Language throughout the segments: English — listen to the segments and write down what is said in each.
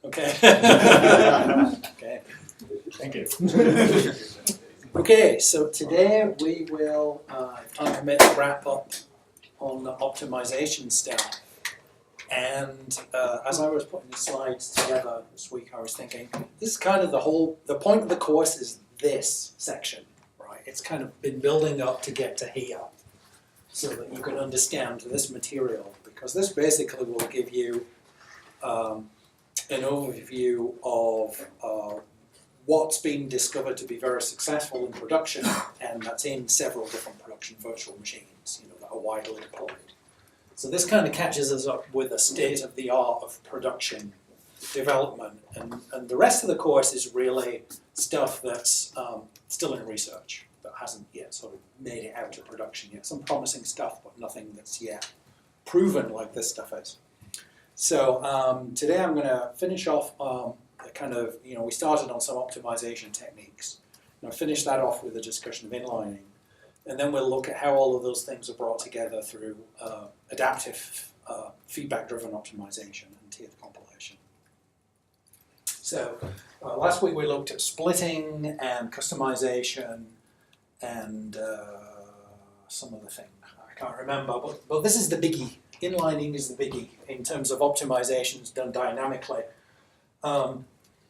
Okay. Okay. Thank you. Okay, so today we will, if time permits, wrap up on the optimization stuff. And as I was putting the slides together this week, I was thinking, this is kind of the point of the course is this section, right? It's kind of been building up to get to here so that you can understand this material, because this basically will give you an overview of what's been discovered to be very successful in production, and that's in several different production virtual machines, that are widely deployed. So this kind of catches us up with a state of the art of production development, and the rest of the course is really stuff that's still in research, that hasn't yet sort of made it out to production yet. Some promising stuff, but nothing that's yet proven like this stuff is. So today I'm going to finish off we started on some optimization techniques. And I'll finish that off with a discussion of inlining. And then we'll look at how all of those things are brought together through adaptive feedback-driven optimization and tiered compilation. So last week we looked at splitting and customization and some other thing. I can't remember, but this is the biggie. Inlining is the biggie in terms of optimizations done dynamically.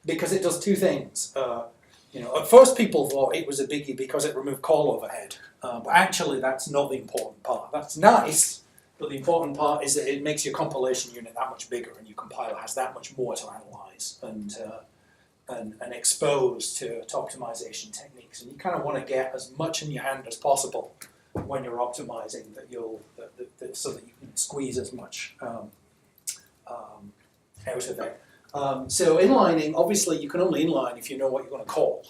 Because it does two things. At first people thought it was a biggie because it removed call overhead. But actually that's not the important part. That's nice, but the important part is that it makes your compilation unit that much bigger, and your compiler has that much more to analyze and expose to optimization techniques. And you kind of want to get as much in your hand as possible when you're optimizing, so that you can squeeze as much out of it. So inlining, obviously you can only inline if you know what you're going to call.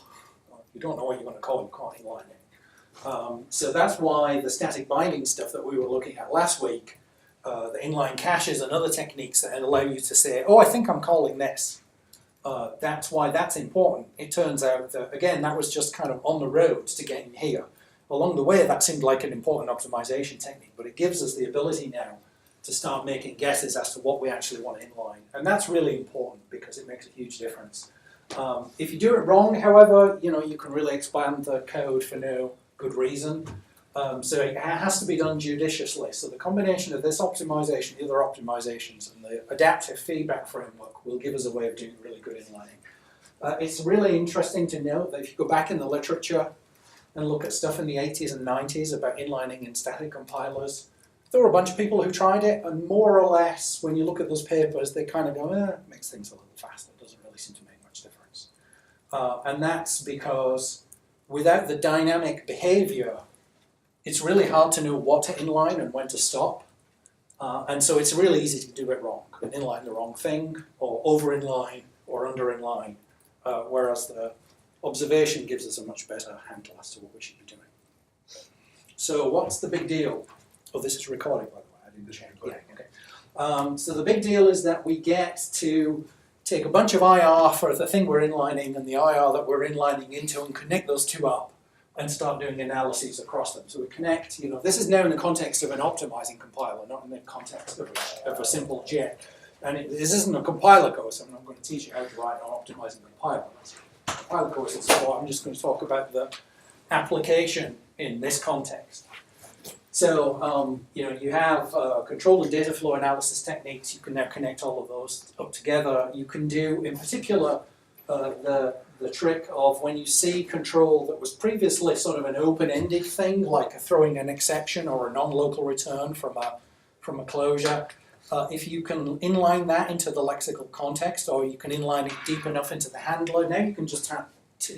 If you don't know what you're going to call, you can't inline it. So that's why the static binding stuff that we were looking at last week, the inline caches and other techniques that allow you to say, oh, I think I'm calling this. That's why that's important. It turns out that, again, that was just kind of on the road to getting here. Along the way, that seemed like an important optimization technique, but it gives us the ability now to start making guesses as to what we actually want to inline. And that's really important because it makes a huge difference. If you do it wrong, however, you can really expand the code for no good reason. So it has to be done judiciously. So the combination of this optimization, the other optimizations, and the adaptive feedback framework will give us a way of doing really good inlining. It's really interesting to note that if you go back in the literature and look at stuff in the 80s and 90s about inlining in static compilers, there were a bunch of people who tried it, and more or less, when you look at those papers, they kind of go, it makes things a little faster. It doesn't really seem to make much difference. And that's because without the dynamic behavior, it's really hard to know what to inline and when to stop. And so it's really easy to do it wrong, and inline the wrong thing, or over-inline, or under-inline, whereas the observation gives us a much better handle as to what we should be doing. So what's the big deal? Oh, this is recording, by the way. I did the change. Yeah, okay. So the big deal is that we get to take a bunch of IR for the thing we're inlining and the IR that we're inlining into and connect those two up and start doing analyses across them. So we connect, this is now in the context of an optimizing compiler, not in the context of a simple JIT. And this isn't a compiler course. I'm not going to teach you how to write an optimizing compiler. Compiler course is so I'm just going to talk about the application in this context. So, you have control and data flow analysis techniques. You can now connect all of those up together. You can do, in particular, the trick of when you see control that was previously sort of an open-ended thing, like throwing an exception or a non-local return from a closure. If you can inline that into the lexical context, or you can inline it deep enough into the handler, now you can just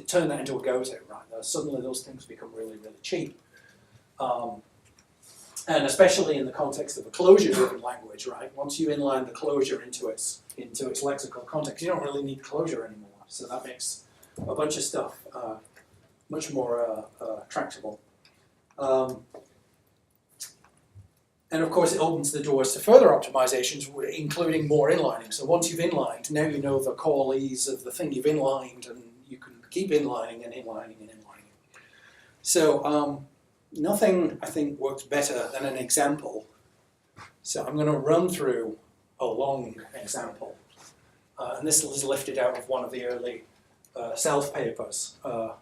turn that into a goes-out, right? Suddenly those things become really, really cheap. And especially in the context of a closure-driven language, right? Once you inline the closure into its lexical context, you don't really need closure anymore. So that makes a bunch of stuff much more tractable. And of course, it opens the doors to further optimizations, including more inlining. So once you've inlined, now you know the callees of the thing you've inlined, and you can keep inlining and inlining and inlining. So nothing, I think, works better than an example. So I'm going to run through a long example And this is lifted out of one of the early self papers. And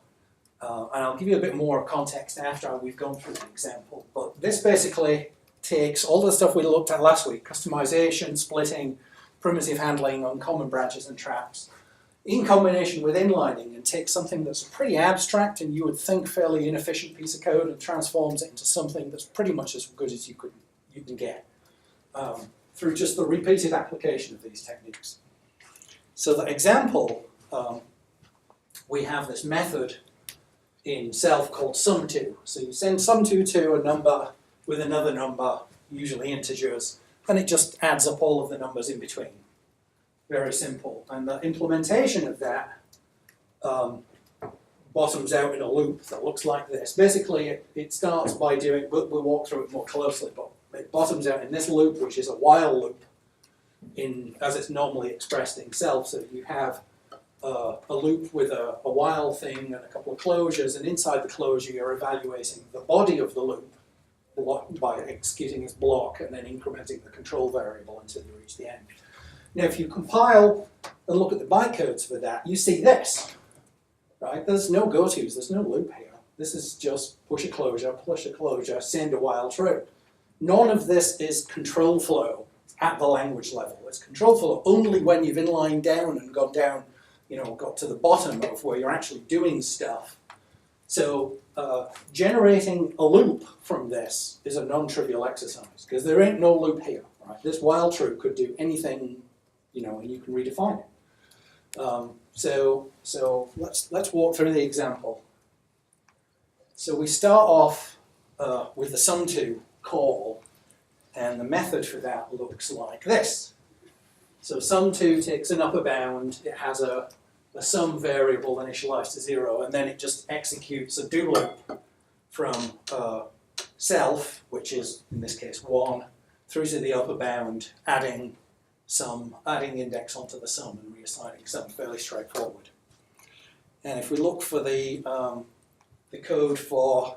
I'll give you a bit more context after we've gone through the example. But this basically takes all the stuff we looked at last week, customization, splitting, primitive handling, uncommon branches and traps, in combination with inlining, and takes something that's pretty abstract and you would think fairly inefficient piece of code and transforms it into something that's pretty much as good as you can get through just the repeated application of these techniques. So the example, we have this method in self called sum2. So you send sum2 to a number with another number, usually integers, and it just adds up all of the numbers in between. Very simple. And the implementation of that bottoms out in a loop that looks like this. Basically, it starts by doing, we'll walk through it more closely, but it bottoms out in this loop, which is a while loop, as it's normally expressed in self. So you have a loop with a while thing and a couple of closures, and inside the closure you're evaluating the body of the loop by executing this block and then incrementing the control variable until you reach the end. Now if you compile and look at the bytecodes for that, you see this, right? There's no gotos, there's no loop here. This is just push a closure, send a while true. None of this is control flow at the language level. It's control flow only when you've inlined down and gone down, got to the bottom of where you're actually doing stuff. So generating a loop from this is a non-trivial exercise because there ain't no loop here. Right? This while true could do anything, and you can redefine it. So let's walk through the example. So we start off with the sum2 call, and the method for that looks like this. So sum2 takes an upper bound, it has a sum variable initialized to 0, and then it just executes a do loop from self, which is in this case 1, through to the upper bound, adding index onto the sum and reassigning sum. Fairly straightforward. And if we look for the code for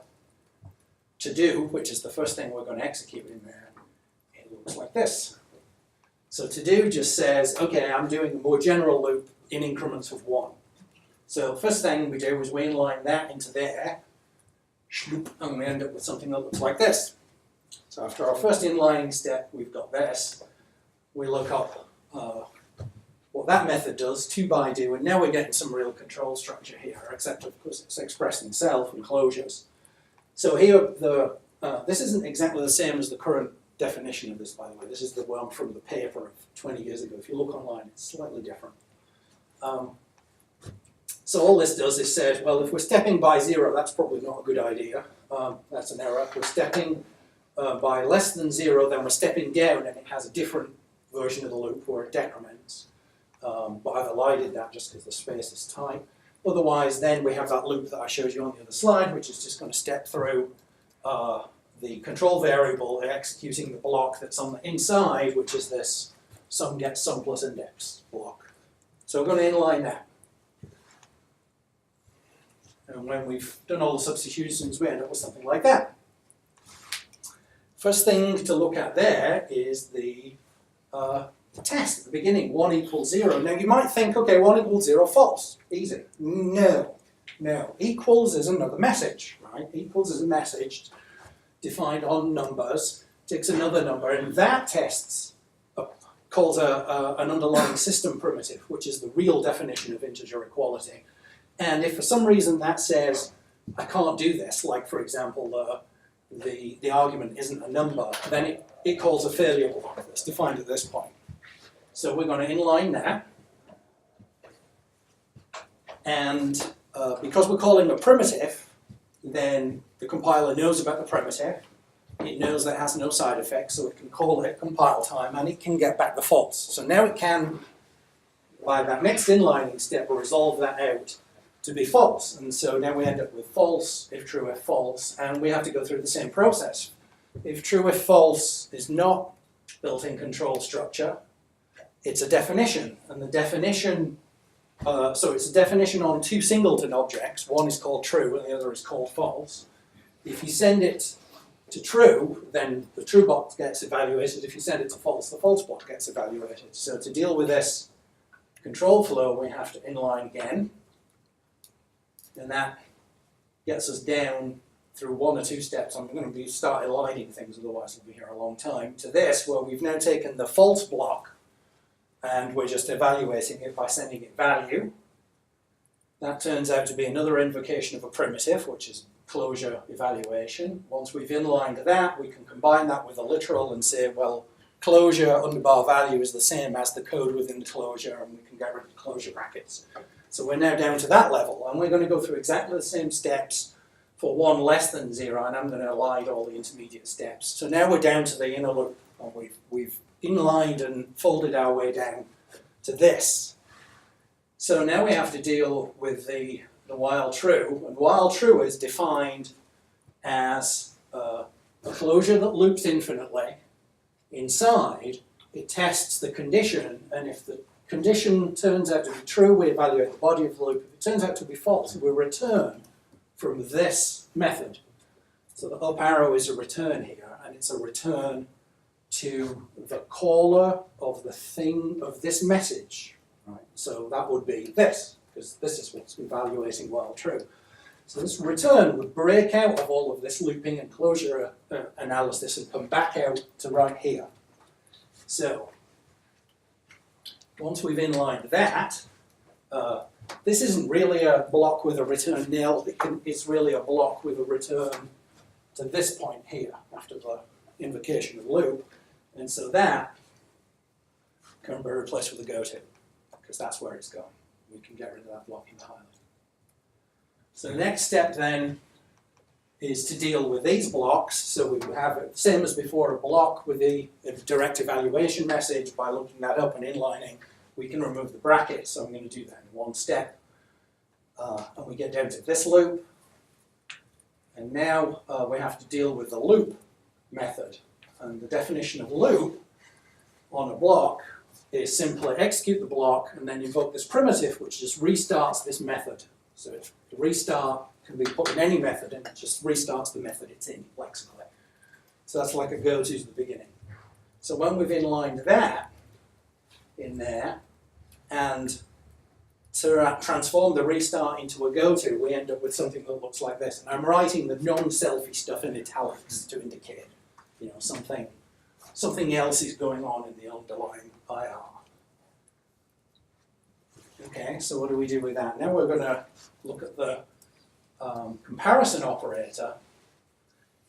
to do, which is the first thing we're going to execute in there, it looks like this. So to do just says, okay, I'm doing a more general loop in increments of 1. So first thing we do is we inline that into there, and we end up with something that looks like this. So after our first inlining step, we've got this. We look up what that method does, to by do, and now we're getting some real control structure here, except of course it's expressed in self and closures. So here, this isn't exactly the same as the current definition of this, by the way. This is the one from the paper of 20 years ago. If you look online, it's slightly different. So all this does is says, well, if we're stepping by 0, that's probably not a good idea. That's an error. If we're stepping by less than 0, then we're stepping down, and it has a different version of the loop where it decrements. But I've elided that just because the space is tight. Otherwise, then we have that loop that I showed you on the other slide, which is just going to step through the control variable executing the block that's on the inside, which is this sum get sum plus index block. So we're going to inline that. And when we've done all the substitutions, we end up with something like that. First thing to look at there is the test at the beginning, 1 equals 0. Now you might think, okay, 1 equals 0, false, easy. No. Equals is another message, right? Equals is a message defined on numbers, takes another number, and that tests, calls an underlying system primitive, which is the real definition of integer equality. And if for some reason that says, I can't do this, like for example, the argument isn't a number, then it calls a failure block that's defined at this point. So we're going to inline that. And because we're calling a primitive, then the compiler knows about the primitive. It knows that it has no side effects, so it can call it compile time, and it can get back the false. So now it can, by that next inlining step, resolve that out to be false. And so now we end up with false, if true, if false, and we have to go through the same process. If true, if false is not built-in control structure, it's a definition, and the definition, so it's a definition on 2 singleton objects. One is called true and the other is called false. If you send it to true, then the true block gets evaluated. If you send it to false, the false block gets evaluated. So to deal with this control flow, we have to inline again. And that gets us down through one or two steps. I'm going to start aligning things, otherwise we'll be here a long time, to this, where we've now taken the false block and we're just evaluating it by sending it value. That turns out to be another invocation of a primitive, which is closure evaluation. Once we've inlined that, we can combine that with a literal and say, well, closure underbar value is the same as the code within the closure, and we can get rid of the closure brackets. So we're now down to that level, and we're going to go through exactly the same steps for one less than 0, and I'm going to elide all the intermediate steps. So now we're down to the inner loop, and we've inlined and folded our way down to this. So now we have to deal with the while true, and while true is defined as a closure that loops infinitely. Inside, it tests the condition, and if the condition turns out to be true, we evaluate the body of the loop. If it turns out to be false, we return from this method. So the up arrow is a return here, and it's a return to the caller of the thing of this message. Right? So that would be this, because this is what's evaluating while true. So this return would break out of all of this looping and closure analysis and come back out to right here. So once we've inlined that, this isn't really a block with a return nil, it's really a block with a return to this point here after the invocation of loop. And so that can be replaced with a goto, because that's where it's going. We can get rid of that block entirely. So the next step then is to deal with these blocks. So we have it same as before, a block with a direct evaluation message. By looking that up and inlining, we can remove the brackets. So I'm going to do that in one step. And we get down to this loop. And now we have to deal with the loop method. And the definition of loop on a block is simply execute the block and then invoke this primitive, which just restarts this method. So if the restart can be put in any method, and it just restarts the method it's in lexically. So that's like a go to the beginning. So when we've inlined that in there, and to transform the restart into a go to, we end up with something that looks like this. And I'm writing the non-selfie stuff in italics to indicate, you know, something else is going on in the underlying IR. Okay, so what do we do with that? Now we're going to look at the comparison operator,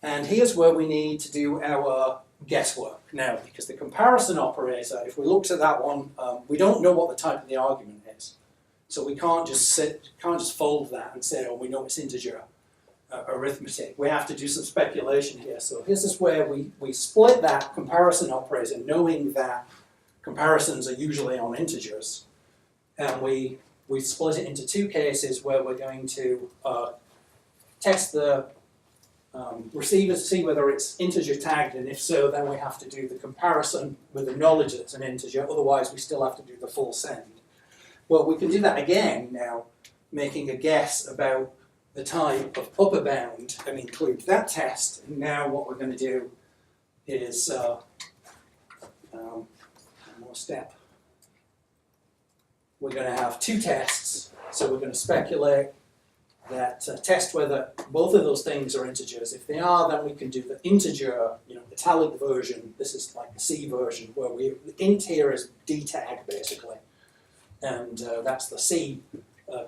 and here's where we need to do our guesswork now, because the comparison operator, if we looked at that one, we don't know what the type of the argument is, so we can't just fold that and say, oh, we know it's integer arithmetic. We have to do some speculation here. So this is where we split that comparison operator, knowing that comparisons are usually on integers. And we split it into two cases where we're going to test the receiver to see whether it's integer tagged, and if so, then we have to do the comparison with the knowledge that it's an integer, otherwise we still have to do the full send. Well, we can do that again now, making a guess about the type of upper bound and include that test. And now what we're going to do is one more step. We're going to have two tests, so we're going to speculate that test whether both of those things are integers. If they are, then we can do the integer, italic version. This is like the C version, where the int here is d-tag basically, and that's the C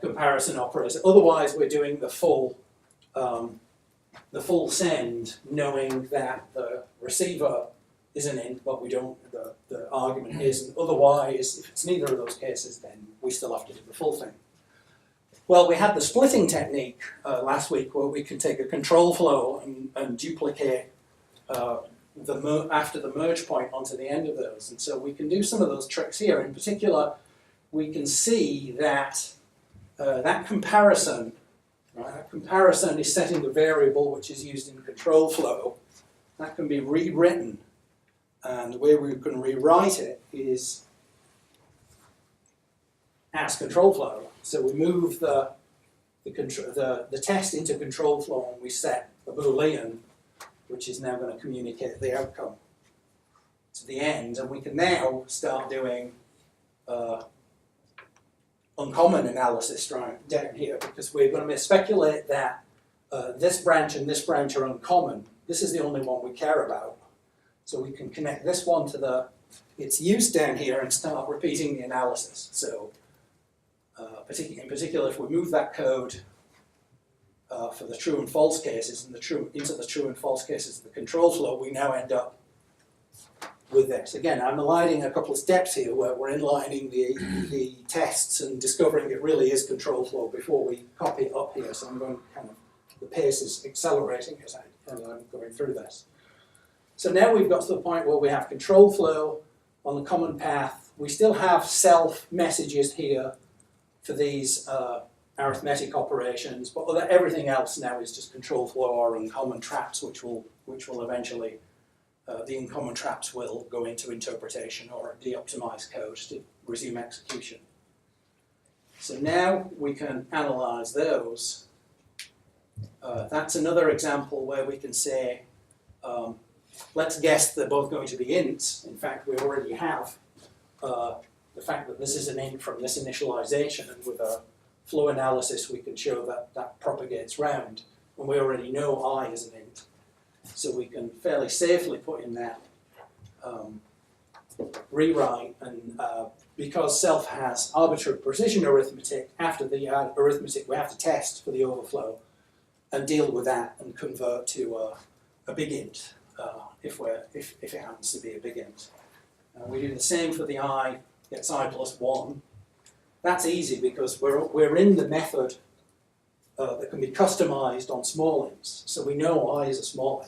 comparison operator. Otherwise, we're doing the full send, knowing that the receiver is an int, but we don't, the argument is, and otherwise, if it's neither of those cases, then we still have to do the full thing. Well, we had the splitting technique last week, where we can take a control flow and duplicate after the merge point onto the end of those. And so we can do some of those tricks here. In particular, we can see that that comparison is setting a variable which is used in control flow. That can be rewritten. And the way we can rewrite it is as control flow. So we move the test into control flow, and we set a Boolean, which is now going to communicate the outcome to the end. And we can now start doing uncommon analysis right down here, because we're going to speculate that this branch and this branch are uncommon. This is the only one we care about. So we can connect this one to its use down here and start repeating the analysis. So in particular, if we move that code for the true and false cases and into the true and false cases of the control flow, we now end up with this. Again, I'm aligning a couple of steps here where we're inlining the tests and discovering it really is control flow before we copy it up here. So I'm going kind of, the pace is accelerating as I'm going through this. So now we've got to the point where we have control flow on the common path. We still have self messages here for these arithmetic operations, but everything else now is just control flow or uncommon traps, which will eventually, the uncommon traps will go into interpretation or de-optimized code to resume execution. So now we can analyze those. That's another example where we can say, let's guess they're both going to be ints. In fact, we already have the fact that this is an int from this initialization, and with a flow analysis we can show that that propagates round, and we already know I is an int. So we can fairly safely put in that rewrite, and because self has arbitrary precision arithmetic, after the arithmetic we have to test for the overflow and deal with that and convert to a big int if it happens to be a big int. We do the same for the I gets I plus 1. That's easy because we're in the method that can be customized on small ints. So we know I is a small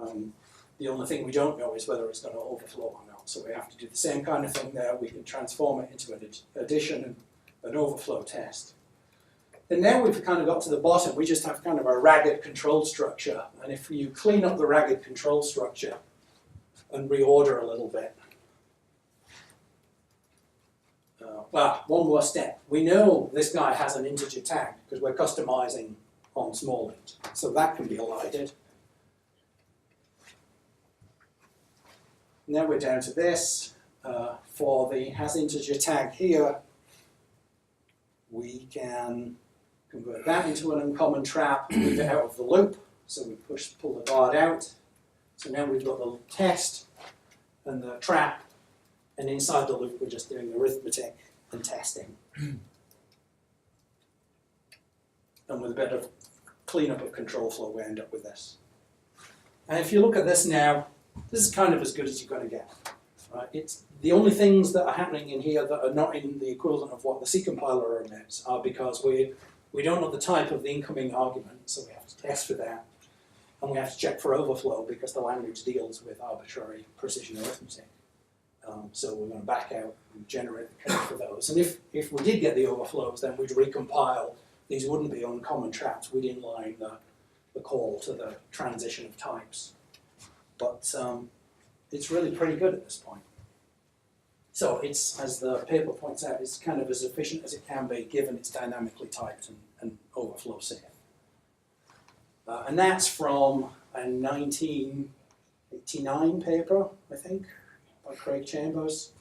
int. The only thing we don't know is whether it's going to overflow or not. So we have to do the same kind of thing there. We can transform it into an addition and an overflow test. And now we've kind of got to the bottom. We just have kind of a ragged control structure. And if you clean up the ragged control structure and reorder a little bit, well, one more step. We know this guy has an integer tag because we're customizing on small int. So that can be elided. Now we're down to this. For the has integer tag here, we can convert that into an uncommon trap, move it out of the loop. So we pull the guard out. So now we've got the test and the trap, and inside the loop we're just doing arithmetic and testing. And with a bit of cleanup of control flow, we end up with this. And if you look at this now, this is kind of as good as you're going to get. Right? It's the only things that are happening in here that are not in the equivalent of what the C compiler emits are because we don't know the type of the incoming argument, so we have to test for that. And we have to check for overflow because the language deals with arbitrary precision arithmetic. So we're going to back out and generate the code for those. And if we did get the overflows, then we'd recompile. These wouldn't be uncommon traps. We'd inline the call to the transition of types. But it's really pretty good at this point. So it's, as the paper points out, it's kind of as efficient as it can be given it's dynamically typed and overflow safe. And that's from a 1989 paper, I think, by Craig Chambers.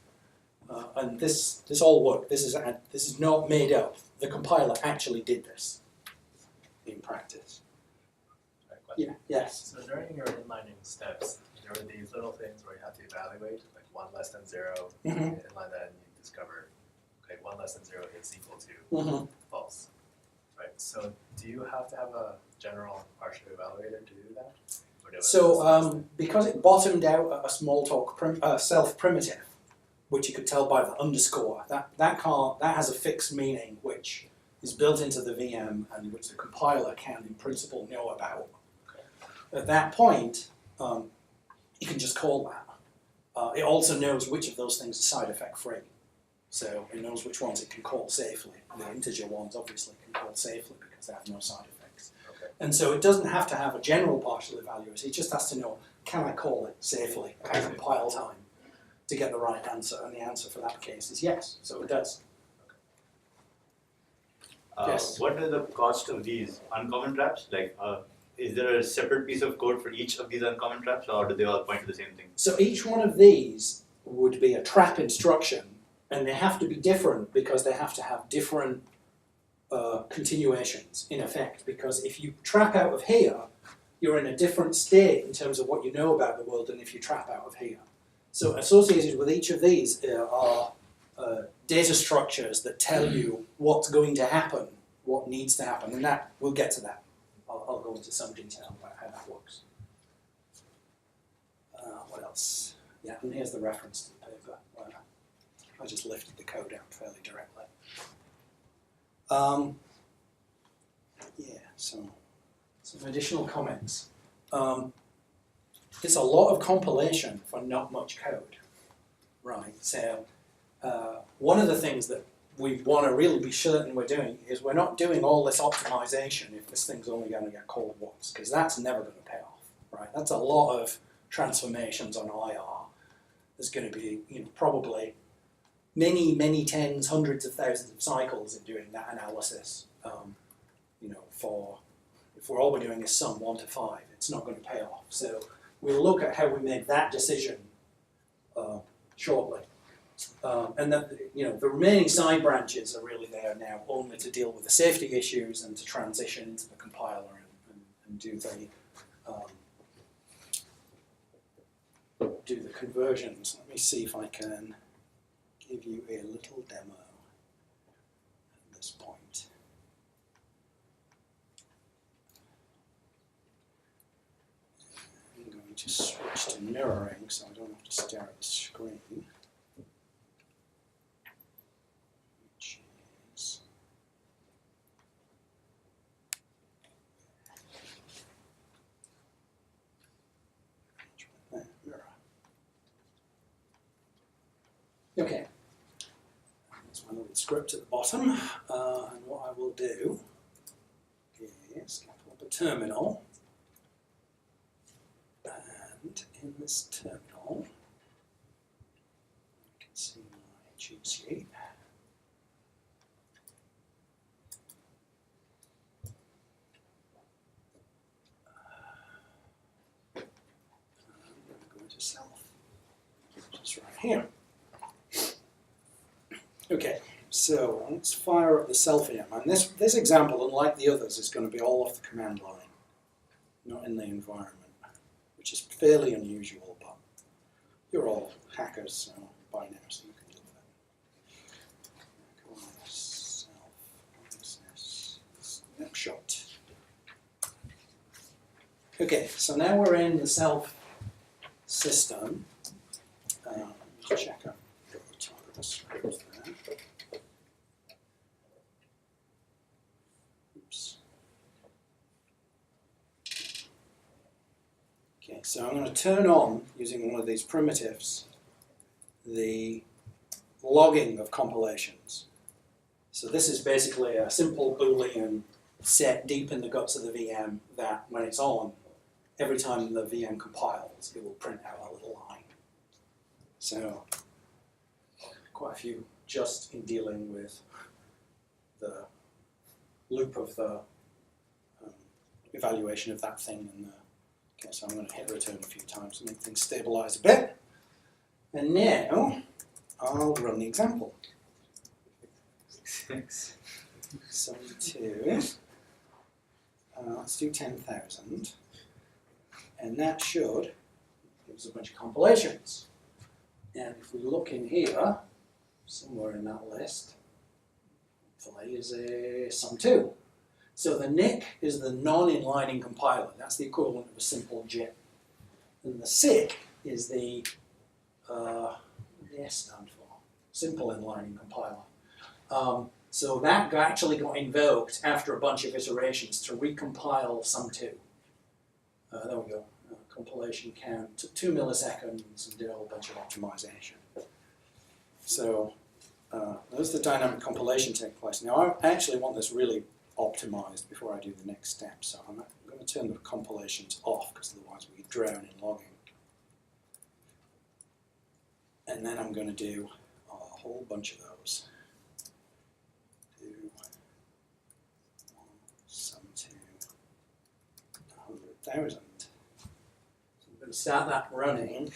And this all worked. This is not made up. The compiler actually did this in practice. Yeah. Yes. So during your inlining steps, there were these little things where you have to evaluate, like 1 less than 0, you inline that and you discover, okay, 1 less than 0 is equal to false. Right. So do you have to have a general partial evaluator to do that? So because it bottomed out at a Smalltalk self primitive, which you could tell by the underscore, that has a fixed meaning which is built into the VM and which the compiler can in principle know about. At that point, you can just call that. It also knows which of those things are side effect free. So it knows which ones it can call safely. The integer ones obviously can call safely because they have no side effects. Okay. And so it doesn't have to have a general partial evaluator. It just has to know, can I call it safely at compile time to get the right answer? And the answer for that case is yes. So it does. Yes. What are the cost of these uncommon traps? Like, is there a separate piece of code for each of these uncommon traps, or do they all point to the same thing? So each one of these would be a trap instruction And they have to be different because they have to have different continuations in effect, because if you trap out of here, you're in a different state in terms of what you know about the world than if you trap out of here. So associated with each of these are data structures that tell you what's going to happen, what needs to happen, and that we'll get to that. I'll go into some detail about how that works. What else? Yeah, and here's the reference to the paper. I just lifted the code out fairly directly. Yeah, so some additional comments. It's a lot of compilation for not much code, right? So one of the things that we want to really be certain we're doing is we're not doing all this optimization if this thing's only going to get called once, because that's never going to pay off, right? That's a lot of transformations on IR. There's going to be, probably many tens, hundreds of thousands of cycles in doing that analysis. For if all we're doing is sum 1 to 5, it's not going to pay off. So we'll look at how we make that decision shortly. And that, the remaining side branches are really there now only to deal with the safety issues and to transition into the compiler and do the conversions. Let me see if I can give you a little demo at this point. I'm going to switch to mirroring so I don't have to stare at the screen. Which is mirror. Okay. There's my little script at the bottom, and what I will do is pull up a terminal, and in this terminal, you can see my cheat sheet. I'm going to go into self, just right here. Okay, so let's fire up the self-em. And this example, unlike the others, is going to be all off the command line, not in the environment, which is fairly unusual, but you're all hackers so by now, so you can do that. Go on, snapshot. Okay, so now we're in the self system. Let's check out the top of the script there. Oops. Okay, so I'm going to turn on, using one of these primitives, the logging of compilations. So this is basically a simple Boolean set deep in the guts of the VM that, when it's on, every time the VM compiles, it will print out a little line. So, quite a few just in dealing with the loop of the evaluation of that thing. And okay, so I'm going to hit return a few times to make things stabilize a bit. And now, I'll run the example. 72. Let's do 10,000. And that should give us a bunch of compilations. And if we look in here, somewhere in that list, hopefully is a sum2. So the NIC is the non-inlining compiler. That's the equivalent of a simple JIT. And the SIC is the, what does the S stand for? Simple inlining compiler. So that actually got invoked after a bunch of iterations to recompile sum2. There we go. Compilation count took 2 milliseconds and did a whole bunch of optimization. So there's the dynamic compilation take place. Now I actually want this really optimized before I do the next step. So I'm going to turn the compilations off because otherwise we drown in logging. And then I'm going to do a whole bunch of those. Do sum2 100,000. Start that running,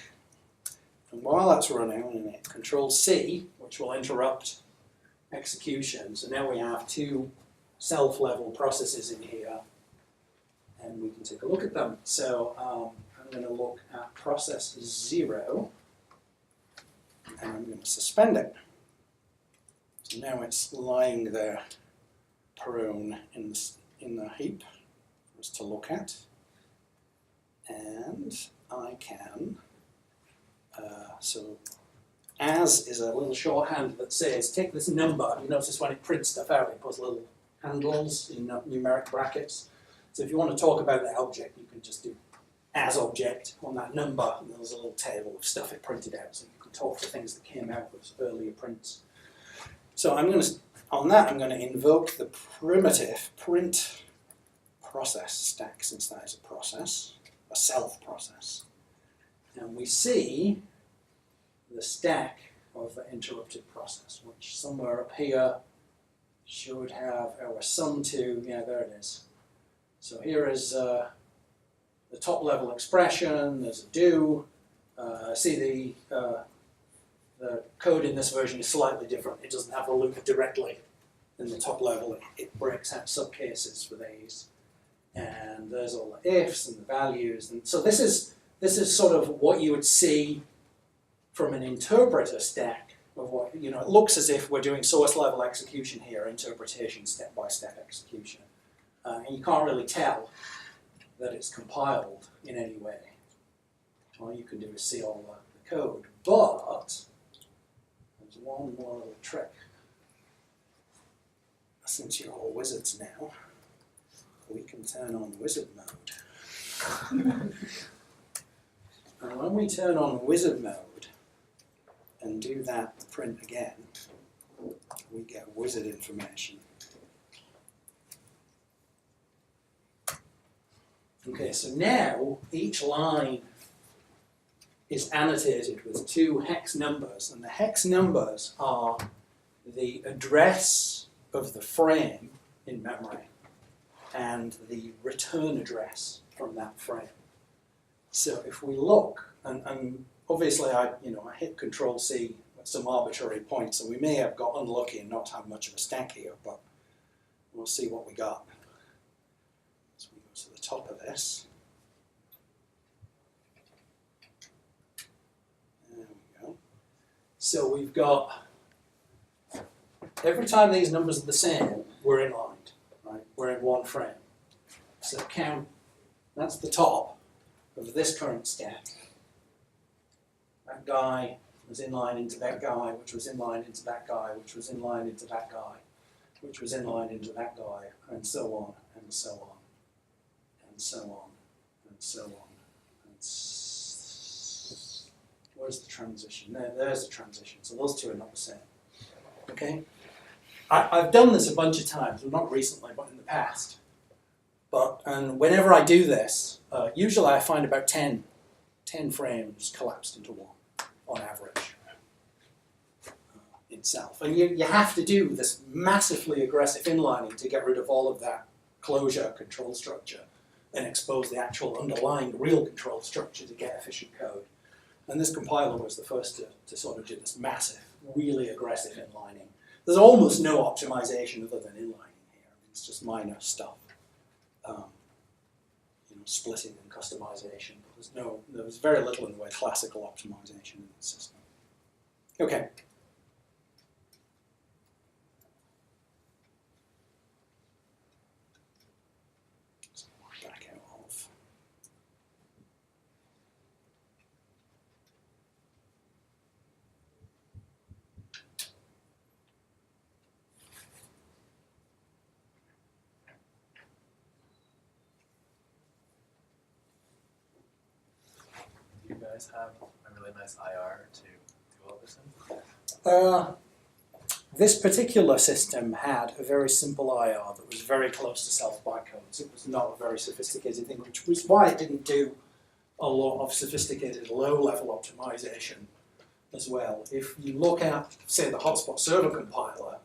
And while that's running, I'm going to hit Control C, which will interrupt execution. So now we have two self-level processes in here, and we can take a look at them. So I'm going to look at process 0, and I'm going to suspend it. So now it's lying there prone in the heap for us to look at. And I can, so as is a little shorthand that says, take this number. You notice when it prints stuff out, it puts little handles in numeric brackets. So if you want to talk about the object, you can just do as object on that number, and there's a little table of stuff it printed out, so you can talk to things that came out with earlier prints. So I'm going to, on that, I'm going to invoke the primitive print process stack, since that is a process, a self process. And we see the stack of the interrupted process, which somewhere up here should have our sum2, yeah, there it is. So here is the top level expression, there's a do. See the code in this version is slightly different. It doesn't have a loop directly in the top level. It breaks out subcases for these. And there's all the ifs and the values. And so this is sort of what you would see from an interpreter stack of what, you know, it looks as if we're doing source level execution here, interpretation step-by-step execution. And you can't really tell that it's compiled in any way. All you can do is see all the code. But there's one more little trick. Since you're all wizards now, we can turn on wizard mode. And when we turn on wizard mode and do that print again, we get wizard information. Okay, so now each line is annotated with two hex numbers, and the hex numbers are the address of the frame in memory and the return address from that frame. So if we look, and obviously I hit Control C at some arbitrary point, so we may have got unlucky and not have much of a stack here, but we'll see what we got. So we go to the top of this. There we go. So we've got, every time these numbers are the same, we're inlined, right? We're in one frame. So count, that's the top of this current stack. That guy was inlined into that guy, which was inlined into that guy, which was inlined into that guy, which was inlined into that guy, and so on, and so on, and so on, and so on. Where's the transition? There's the transition. So those two are not the same. Okay? I've done this a bunch of times, well, not recently, but in the past. And whenever I do this, usually I find about 10 frames collapsed into one, on average, itself. And you have to do this massively aggressive inlining to get rid of all of that closure control structure and expose the actual underlying real control structure to get efficient code. And this compiler was the first to sort of do this massive, really aggressive inlining. There's almost no optimization other than inlining here. It's just minor stuff. Splitting and customization, but there's very little in the way of classical optimization in the system. Okay. So back out of. You guys have a really nice IR to do all this in? This particular system had a very simple IR that was very close to self-bytecodes. It was not a very sophisticated thing, which was why it didn't do a lot of sophisticated low-level optimization as well. If you look at, say, the hotspot server compiler,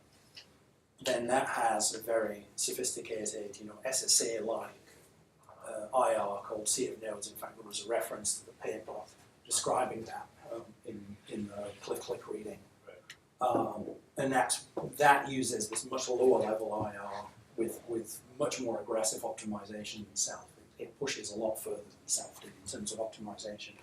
then that has a very sophisticated, SSA-like IR called Sea of Nodes. In fact, there was a reference to the paper describing that in in the click reading. And that uses this much lower level IR with much more aggressive optimization than self. It pushes a lot further than self did in terms of optimization.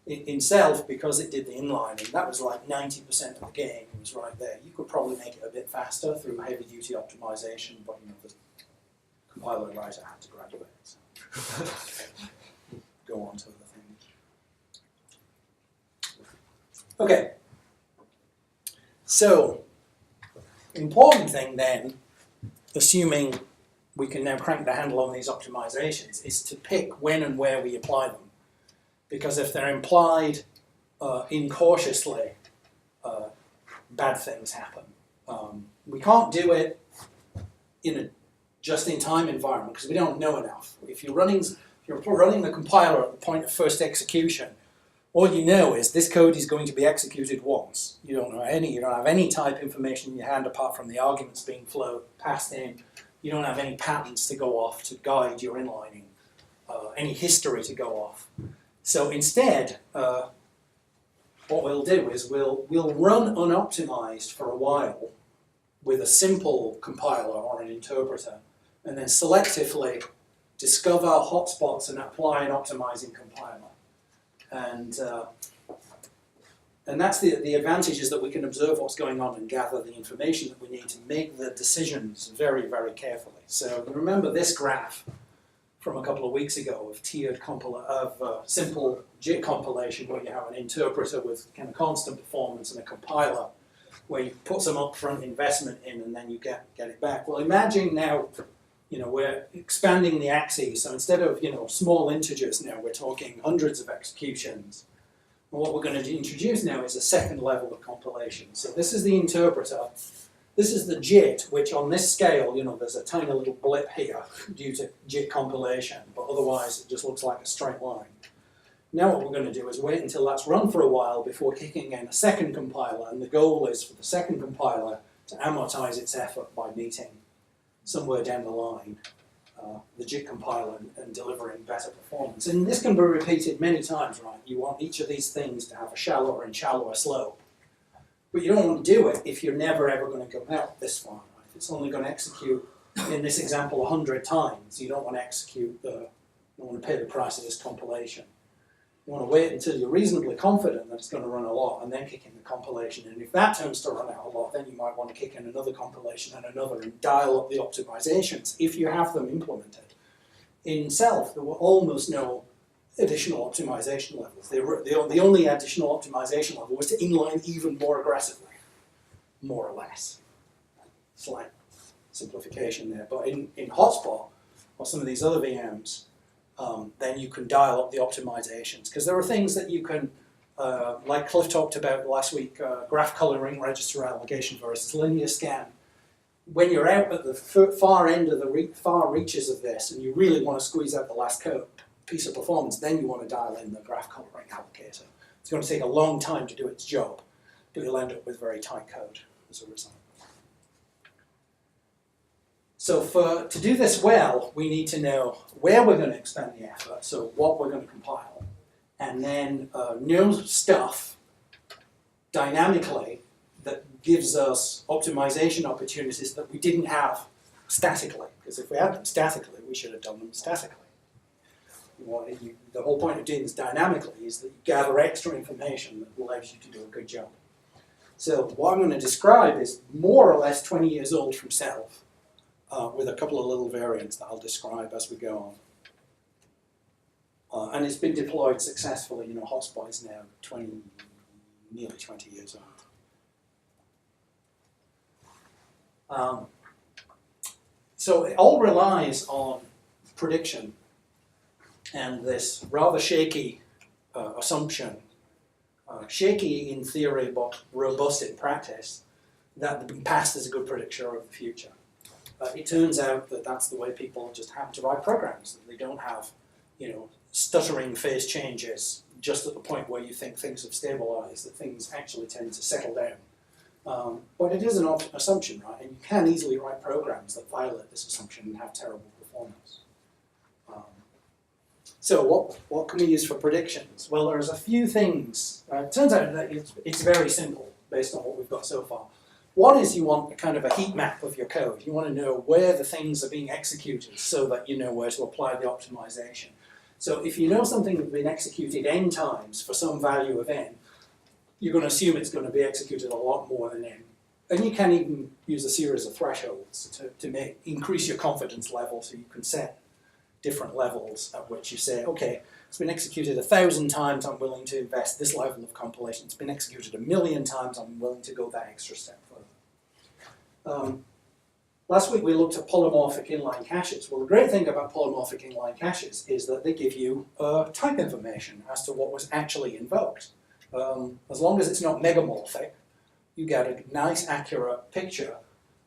In self, because it did the inlining, that was like 90% of the game. It was right there. You could probably make it a bit faster through heavy-duty optimization, but the compiler writer had to graduate. So. Go on to other things. Okay. So, important thing then, assuming we can now crank the handle on these optimizations, is to pick when and where we apply them. Because if they're implied incautiously, bad things happen. We can't do it in a just-in-time environment because we don't know enough. If you're running the compiler at the point of first execution, all you know is this code is going to be executed once. You don't have any type information in your hand apart from the arguments being passed in. You don't have any patterns to go off to guide your inlining, any history to go off. So instead, what we'll do is we'll run unoptimized for a while with a simple compiler or an interpreter, and then selectively discover hotspots and apply an optimizing compiler. And that's the advantage, is that we can observe what's going on and gather the information that we need to make the decisions very, very carefully. So remember this graph from a couple of weeks ago of simple JIT compilation, where you have an interpreter with kind of constant performance and a compiler where you put some upfront investment in and then you get it back. Well, imagine now, we're expanding the axes. So instead of, small integers now, we're talking hundreds of executions. And what we're going to introduce now is a second level of compilation. So this is the interpreter. This is the JIT, which on this scale, there's a tiny little blip here due to JIT compilation, but otherwise it just looks like a straight line. Now what we're going to do is wait until that's run for a while before kicking in a second compiler, and the goal is for the second compiler to amortize its effort by meeting somewhere down the line the JIT compiler and delivering better performance. And this can be repeated many times, right? You want each of these things to have a shallower and shallower slope. But you don't want to do it if you're never ever going to go out this far. Right? If it's only going to execute, in this example, 100 times, you don't want to pay the price of this compilation. You want to wait until you're reasonably confident that it's going to run a lot and then kick in the compilation. And if that turns to run out a lot, then you might want to kick in another compilation and another and dial up the optimizations if you have them implemented. In self, there were almost no additional optimization levels. The only additional optimization level was to inline even more aggressively, more or less. Slight simplification there. But in Hotspot, or some of these other VMs, then you can dial up the optimizations. Because there are things that you can, like Cliff talked about last week, graph coloring register allocation versus linear scan. When you're out at the far end of the far reaches of this, and you really want to squeeze out the last piece of performance, then you want to dial in the graph coloring allocator. It's going to take a long time to do its job, but you'll end up with very tight code as a result. So to do this well, we need to know where we're going to expend the effort, so what we're going to compile, and then know stuff dynamically that gives us optimization opportunities that we didn't have statically. Because if we had them statically, we should have done them statically. The whole point of doing this dynamically is that you gather extra information that allows you to do a good job. So what I'm going to describe is more or less 20 years old from self, with a couple of little variants that I'll describe as we go on. And it's been deployed successfully. Hotspot is now nearly 20 years old. So it all relies on prediction and this rather shaky assumption, shaky in theory but robust in practice, that the past is a good predictor of the future. It turns out that that's the way people just happen to write programs. That they don't have, stuttering phase changes just at the point where you think things have stabilized, that things actually tend to settle down. But it is an assumption, right? And you can easily write programs that violate this assumption and have terrible performance. So what can we use for predictions? Well, there's a few things. It turns out that it's very simple based on what we've got so far. One is you want a kind of a heat map of your code. You want to know where the things are being executed so that you know where to apply the optimization. So if you know something has been executed n times for some value of n, you're going to assume it's going to be executed a lot more than n. And you can even use a series of thresholds to increase your confidence level, so you can set different levels at which you say, okay, it's been executed 1,000 times, I'm willing to invest this level of compilation. It's been executed 1,000,000 times, I'm willing to go that extra step further. Last week we looked at polymorphic inline caches. Well, the great thing about polymorphic inline caches is that they give you type information as to what was actually invoked. As long as it's not megamorphic, you get a nice, accurate picture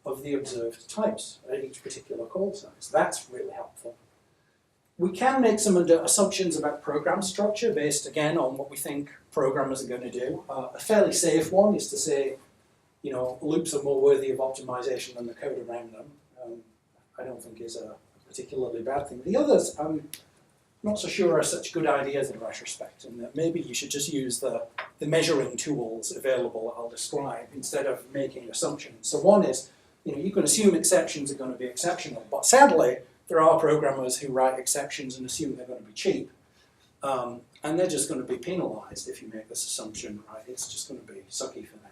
of the observed types at each particular call size. That's really helpful. We can make some assumptions about program structure based, again, on what we think programmers are going to do. A fairly safe one is to say, you know, loops are more worthy of optimization than the code around them. I don't think is a particularly bad thing. The others, I'm not so sure are such good ideas in retrospect, and that maybe you should just use the measuring tools available that I'll describe instead of making assumptions. So one is, you know, you can assume exceptions are going to be exceptional, but sadly, there are programmers who write exceptions and assume they're going to be cheap, and they're just going to be penalized if you make this assumption, right? It's just going to be sucky for them.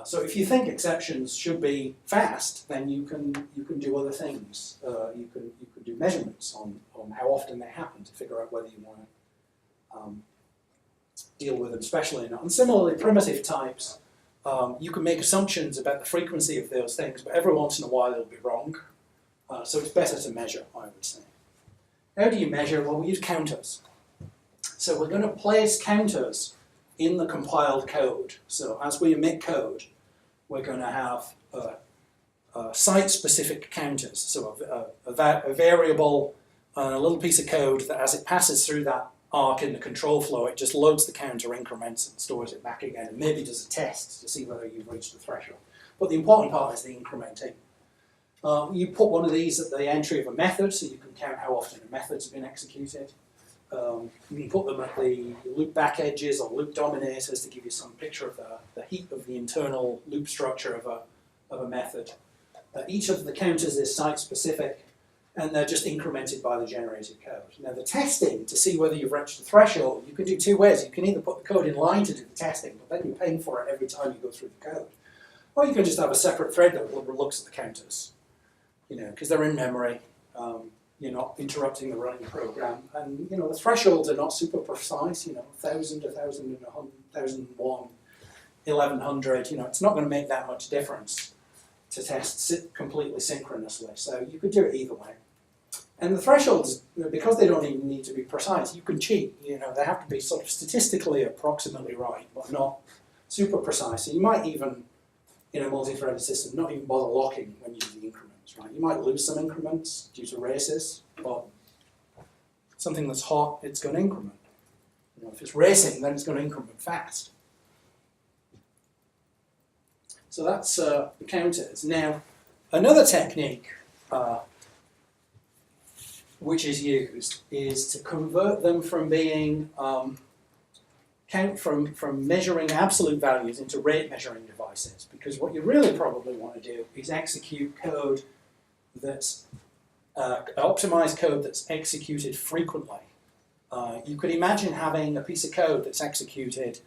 So if you think exceptions should be fast, then you can do other things. You can do measurements on how often they happen to figure out whether you want to deal with them specially or not. And similarly, primitive types, you can make assumptions about the frequency of those things, but every once in a while they'll be wrong. So it's better to measure, I would say. How do you measure? Well, we use counters. So we're going to place counters in the compiled code. So as we emit code, we're going to have site-specific counters. So a variable and a little piece of code that as it passes through that arc in the control flow, it just loads the counter increments and stores it back again, and maybe does a test to see whether you've reached the threshold. But the important part is the incrementing. You put one of these at the entry of a method, so you can count how often a method's been executed. You can put them at the loop back edges or loop dominators to give you some picture of the heap of the internal loop structure of a method. Each of the counters is site-specific, and they're just incremented by the generated code. Now the testing, to see whether you've reached the threshold, you can do two ways. You can either put the code in line to do the testing, but then you're paying for it every time you go through the code. Or you can just have a separate thread that looks at the counters, you know, because they're in memory. You're not interrupting the running program, and you know the thresholds are not super precise. You know, 1,000, 1,000, 1,001, 1,100. You know, it's not going to make that much difference to test completely synchronously. So you could do it either way. And the thresholds, because they don't even need to be precise, you can cheat. You know, they have to be sort of statistically approximately right, but not super precise. So you might even, in a multi-threaded system, not even bother locking when you do the increments. Right? You might lose some increments due to races, but something that's hot, it's going to increment. You know, if it's racing, then it's going to increment fast. So that's the counters. Now, another technique which is used is to convert them from being from measuring absolute values into rate measuring devices, because what you really probably want to do is execute code that's optimized code that's executed frequently. You could imagine having a piece of code that's executed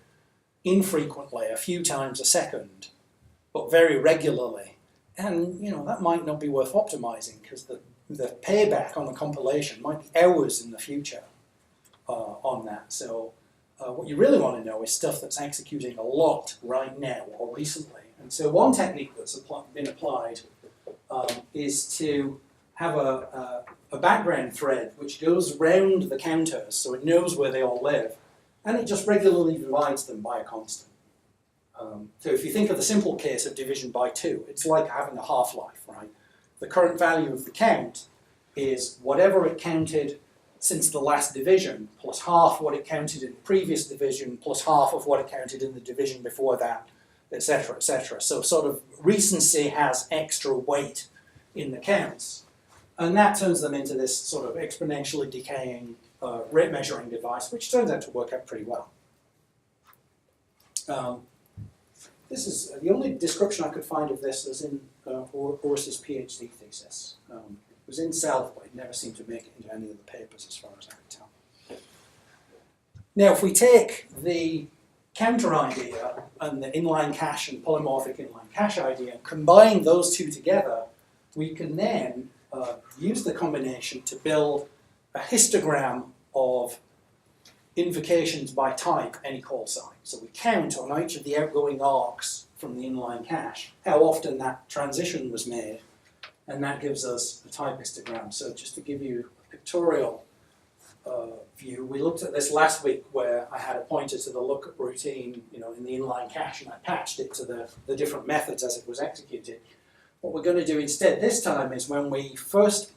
infrequently, a few times a second, but very regularly. And you know that might not be worth optimizing, because the payback on the compilation might be hours in the future on that. So what you really want to know is stuff that's executing a lot right now or recently. And so one technique that's been applied is to have a background thread which goes round the counters, so it knows where they all live, and it just regularly divides them by a constant. So if you think of the simple case of division by 2, it's like having a half-life, right? The current value of the count is whatever it counted since the last division, plus half what it counted in the previous division, plus half of what it counted in the division before that, etc., etc. So sort of recency has extra weight in the counts. And that turns them into this sort of exponentially decaying rate measuring device, which turns out to work out pretty well. This is the only description I could find of this was in Ors's PhD thesis. It was in Self, but it never seemed to make it into any of the papers as far as I could tell. Now, if we take the counter idea and the inline cache and polymorphic inline cache idea and combine those two together, we can then use the combination to build a histogram of invocations by type, any call sign. So we count on each of the outgoing arcs from the inline cache, how often that transition was made, and that gives us a type histogram. So just to give you a pictorial view, we looked at this last week where I had a pointer to the lookup routine, in the inline cache, and I patched it to the different methods as it was executed. What we're going to do instead this time is when we first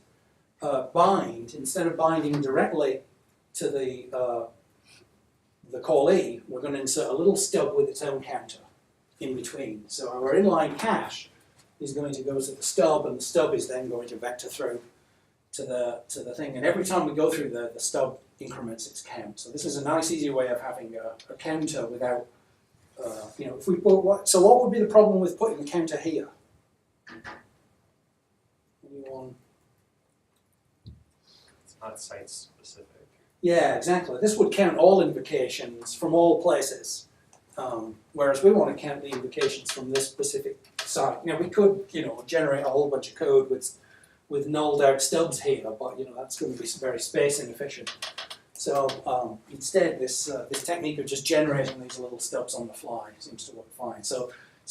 bind, instead of binding directly to the callee, we're going to insert a little stub with its own counter in between. So our inline cache is going to go to the stub, and the stub is then going to vector through to the thing. And every time we go through the stub increments its count. So this is a nice, easy way of having a counter without, if we put so what would be the problem with putting the counter here? Anyone? It's not site specific. Yeah, exactly. This would count all invocations from all places, whereas we want to count the invocations from this specific site. Now we could, generate a whole bunch of code with nulled out stubs here, but that's going to be very space inefficient. So instead, this technique of just generating these little stubs on the fly seems to work fine. So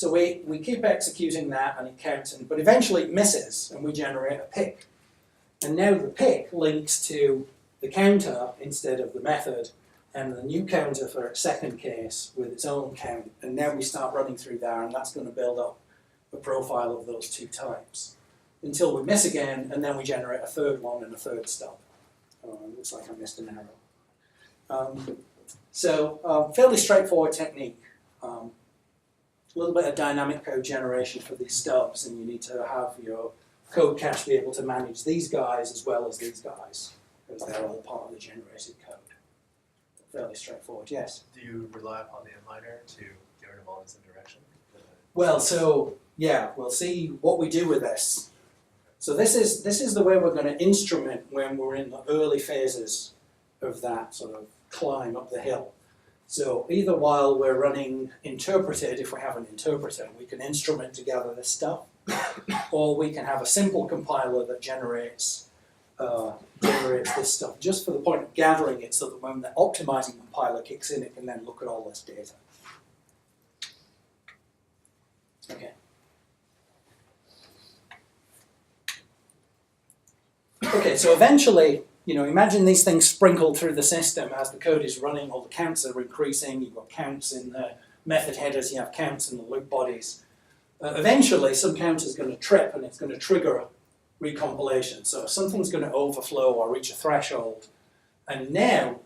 we keep executing that, and it counts, but eventually it misses, and we generate a pick. And now the pick links to the counter instead of the method, and the new counter for its second case with its own count. And now we start running through there, and that's going to build up a profile of those two types until we miss again, and then we generate a third one and a third stub. It looks like I missed an arrow. Fairly straightforward technique. A little bit of dynamic code generation for these stubs, and you need to have your code cache be able to manage these guys as well as these guys, because they're all part of the generated code. Fairly straightforward, yes? Do you rely upon the inliner to get rid of all this indirection? Well, so yeah, we'll see what we do with this. So this is the way we're going to instrument when we're in the early phases of that sort of climb up the hill. So either while we're running interpreted, if we have an interpreter, we can instrument together this stuff, or we can have a simple compiler that generates this stuff just for the point of gathering it, so that when the optimizing compiler kicks in, it can then look at all this data. Okay. Okay, so eventually, imagine these things sprinkled through the system as the code is running, all the counts are increasing, you've got counts in the method headers, you have counts in the loop bodies. Eventually, some counter is going to trip and it's going to trigger recompilation. So something's going to overflow or reach a threshold. And now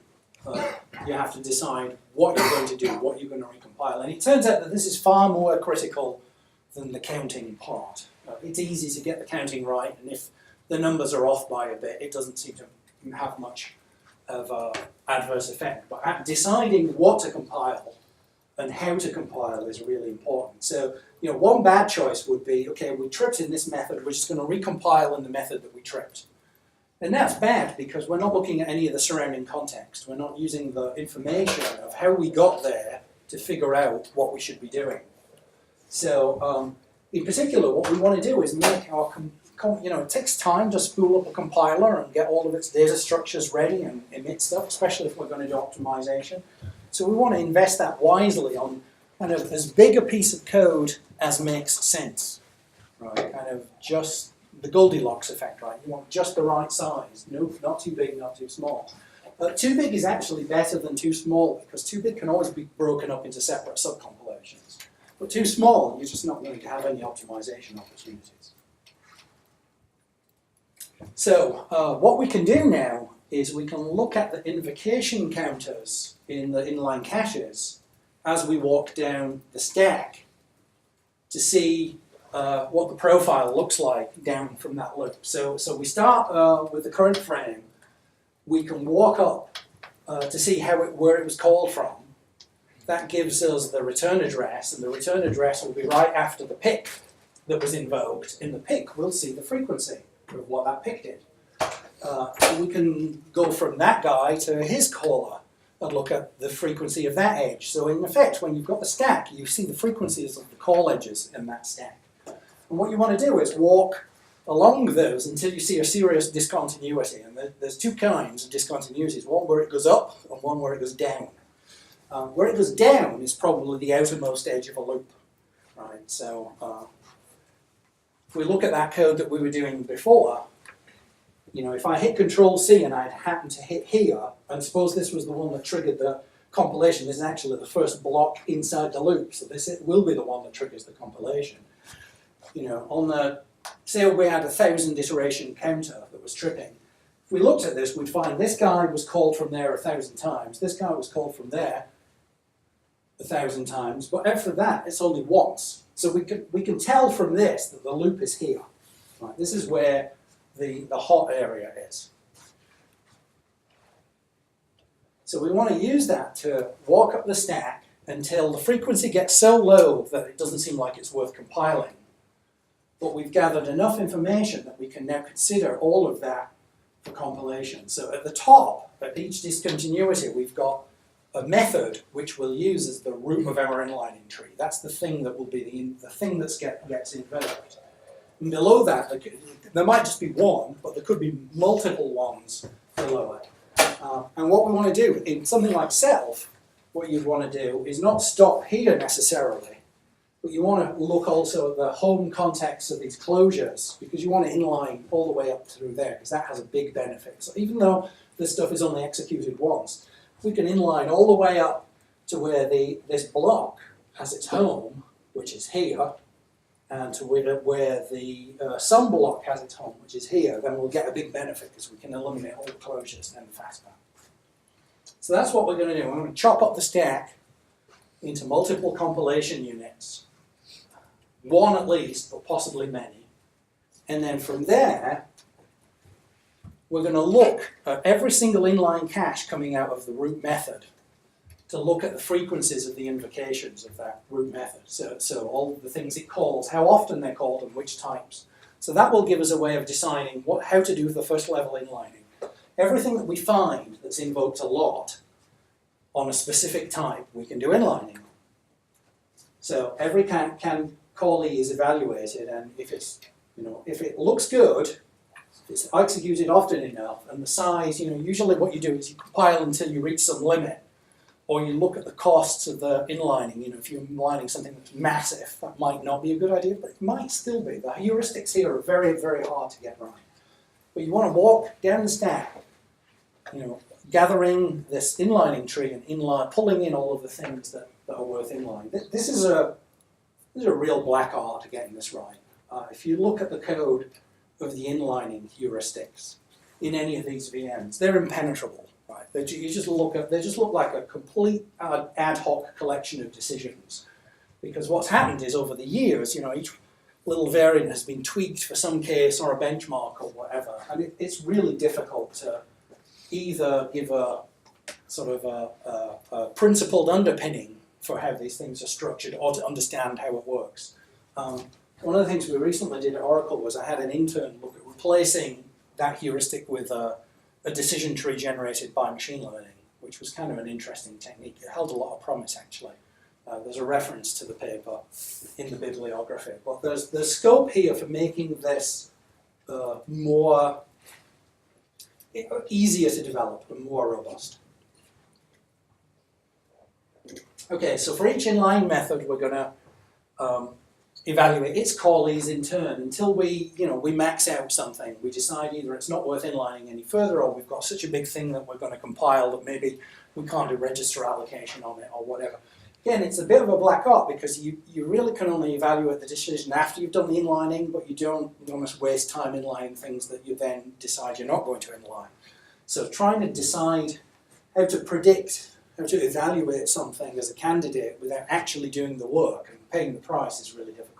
you have to decide what you're going to do, what you're going to recompile. And it turns out that this is far more critical than the counting part. It's easy to get the counting right, and if the numbers are off by a bit, it doesn't seem to have much of an adverse effect. But at deciding what to compile and how to compile is really important. So, one bad choice would be, okay, we tripped in this method, we're just going to recompile in the method that we tripped. And that's bad because we're not looking at any of the surrounding context. We're not using the information of how we got there to figure out what we should be doing. So, in particular, what we want to do is make our it takes time to spool up a compiler and get all of its data structures ready and emit stuff, especially if we're going to do optimization. So we want to invest that wisely on kind of as big a piece of code as makes sense, right? Kind of just the Goldilocks effect, right? You want just the right size. No, not too big, not too small. But too big is actually better than too small, because too big can always be broken up into separate subcompilations. But too small, you're just not going to have any optimization opportunities. So what we can do now is we can look at the invocation counters in the inline caches as we walk down the stack to see what the profile looks like down from that loop. So we start with the current frame, we can walk up to see where it was called from. That gives us the return address, and the return address will be right after the pick that was invoked. In the pick, we'll see the frequency of what that pick did. We can go from that guy to his caller and look at the frequency of that edge. So in effect, when you've got the stack, you see the frequencies of the call edges in that stack. And what you want to do is walk along those until you see a serious discontinuity. And there's two kinds of discontinuities, one where it goes up and one where it goes down. Where it goes down is probably the outermost edge of a loop. Right? So if we look at that code that we were doing before, if I hit Control-C and I'd happen to hit here, and suppose this was the one that triggered the compilation, this is actually the first block inside the loop, so this will be the one that triggers the compilation. On the, say we had a 1,000 iteration counter that was tripping, if we looked at this, we'd find this guy was called from there 1,000 times, this guy was called from there 1,000 times, but after that, it's only once. So we can tell from this that the loop is here. Right? This is where the hot area is. So we want to use that to walk up the stack until the frequency gets so low that it doesn't seem like it's worth compiling. But we've gathered enough information that we can now consider all of that for compilation. So at the top, at each discontinuity, we've got a method which we'll use as the root of our inlining tree. That's the thing that will be the thing that gets invoked. And below that, there might just be one, but there could be multiple ones below it. And what we want to do in something like self, what you'd want to do is not stop here necessarily, but you want to look also at the home context of these closures, because you want to inline all the way up through there, because that has a big benefit. So even though this stuff is only executed once, we can inline all the way up to where this block has its home, which is here, and to where the sum block has its home, which is here, then we'll get a big benefit because we can eliminate all the closures then faster. So that's what we're going to do. We're going to chop up the stack into multiple compilation units, one at least, but possibly many. And then from there, we're going to look at every single inline cache coming out of the root method to look at the frequencies of the invocations of that root method. So all the things it calls, how often they're called, and which types. So that will give us a way of deciding how to do the first level inlining. Everything that we find that's invoked a lot on a specific type, we can do inlining. So every can callee is evaluated, and if it looks good, if it's executed often enough, and the size, usually what you do is you compile until you reach some limit. Or you look at the costs of the inlining. If you're inlining something that's massive, that might not be a good idea, but it might still be. The heuristics here are very, very hard to get right. But you want to walk down the stack, gathering this inlining tree and pulling in all of the things that are worth inlining. This is a real black art to getting this right. If you look at the code of the inlining heuristics in any of these VMs, they're impenetrable. Right. They just look like a complete ad hoc collection of decisions, because what's happened is over the years, each little variant has been tweaked for some case or a benchmark or whatever, and it's really difficult to either give a sort of a principled underpinning for how these things are structured or to understand how it works. One of the things we recently did at Oracle was I had an intern look at replacing that heuristic with a decision tree generated by machine learning, which was kind of an interesting technique. It held a lot of promise, actually. There's a reference to the paper in the bibliography. But there's scope here for making this more easier to develop and more robust. Okay, so for each inline method, we're going to evaluate its callees in turn until we max out something. We decide either it's not worth inlining any further, or we've got such a big thing that we're going to compile that maybe we can't do register allocation on it or whatever. Again, it's a bit of a black art because you really can only evaluate the decision after you've done the inlining, but you don't almost waste time inlining things that you then decide you're not going to inline. So trying to decide how to predict, how to evaluate something as a candidate without actually doing the work and paying the price is really difficult.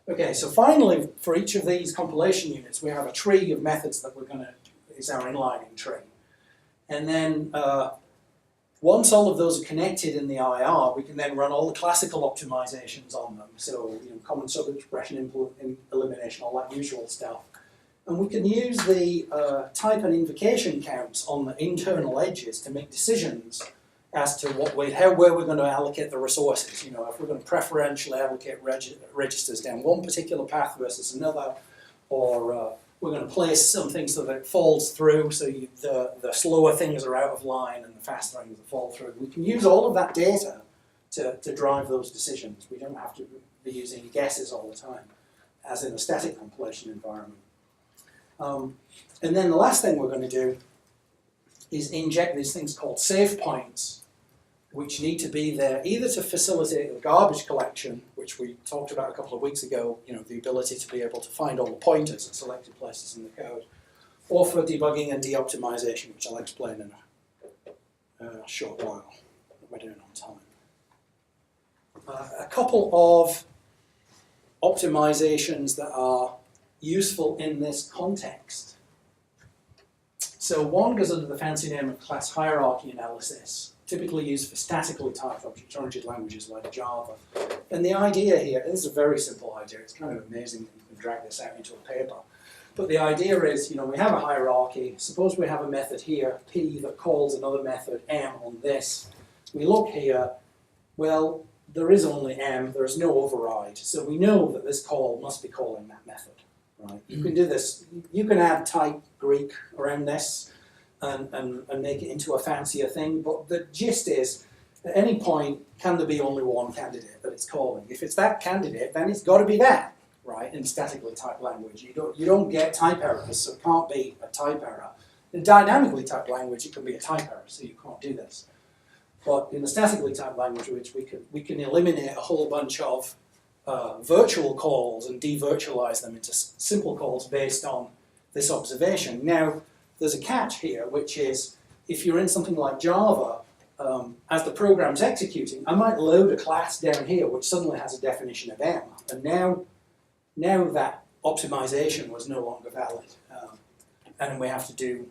Okay, so finally, for each of these compilation units, we have a tree of methods that we're going to is our inlining tree. And then once all of those are connected in the IR, we can then run all the classical optimizations on them. So, common sub-expression elimination, all that usual stuff. And we can use the type and invocation counts on the internal edges to make decisions as to where we're going to allocate the resources. If we're going to preferentially allocate registers down one particular path versus another, or we're going to place something so that it falls through, so the slower things are out of line and the faster things fall through. We can use all of that data to drive those decisions. We don't have to be using guesses all the time, as in a static compilation environment. And then the last thing we're going to do is inject these things called save points, which need to be there either to facilitate the garbage collection, which we talked about a couple of weeks ago, the ability to be able to find all the pointers at selected places in the code, or for debugging and de-optimization, which I'll explain in a short while. We're doing on time. A couple of optimizations that are useful in this context. So one goes under the fancy name of class hierarchy analysis, typically used for statically typed object-oriented languages like Java. And the idea here, this is a very simple idea, it's kind of amazing that you can drag this out into a paper. But the idea is, we have a hierarchy. Suppose we have a method here, P, that calls another method, M, on this. We look here, well, there is only M, there is no override. So we know that this call must be calling that method. Right? You can do this, you can add type Greek around this and make it into a fancier thing, but the gist is, at any point, can there be only one candidate that it's calling? If it's that candidate, then it's got to be that, right, in statically typed language. You don't get type errors, so it can't be a type error. In dynamically typed language, it can be a type error, so you can't do this. But in the statically typed language, which we can eliminate a whole bunch of virtual calls and de-virtualize them into simple calls based on this observation. Now, there's a catch here, which is if you're in something like Java, as the program's executing, I might load a class down here which suddenly has a definition of M, and now that optimization was no longer valid, and we have to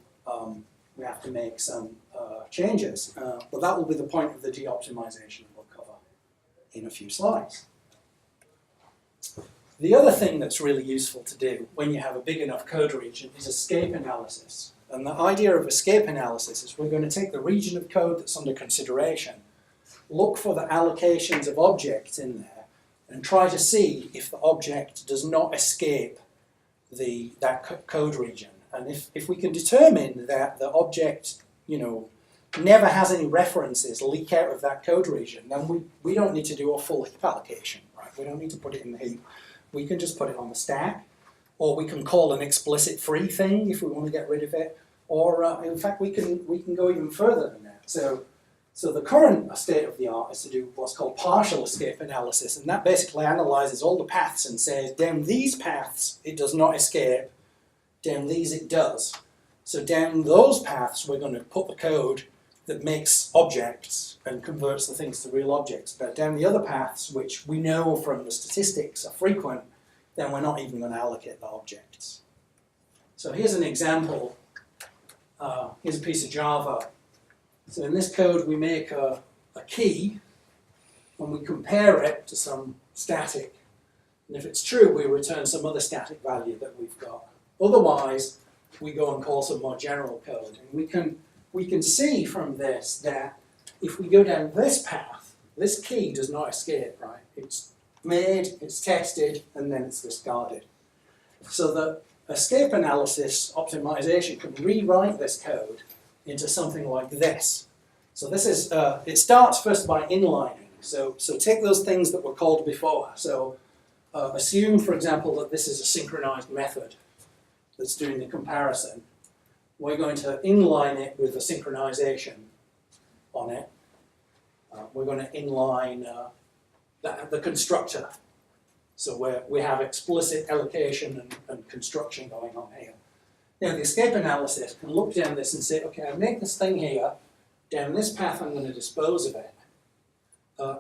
make some changes. But that will be the point of the de-optimization we'll cover in a few slides. The other thing that's really useful to do when you have a big enough code region is escape analysis. And the idea of escape analysis is we're going to take the region of code that's under consideration, look for the allocations of objects in there, and try to see if the object does not escape that code region. And if we can determine that the object, never has any references leak out of that code region, then we don't need to do a full heap allocation, right? We don't need to put it in the heap. We can just put it on the stack, or we can call an explicit free thing if we want to get rid of it, or in fact we can go even further than that. So the current state of the art is to do what's called partial escape analysis, and that basically analyzes all the paths and says, down these paths it does not escape, down these it does. So down those paths we're going to put the code that makes objects and converts the things to real objects. But down the other paths, which we know from the statistics are frequent, then we're not even going to allocate the objects. So here's an example. Here's a piece of Java. So in this code we make a key and we compare it to some static. And if it's true, we return some other static value that we've got. Otherwise, we go and call some more general code. And we can see from this that if we go down this path, this key does not escape, right? It's made, it's tested, and then it's discarded. So the escape analysis optimization can rewrite this code into something like this. So this is, it starts first by inlining. So take those things that were called before. So assume, for example, that this is a synchronized method that's doing the comparison. We're going to inline it with a synchronization on it. We're going to inline the constructor. So we have explicit allocation and construction going on here. Now the escape analysis can look down this and say, okay, I make this thing here, down this path I'm going to dispose of it.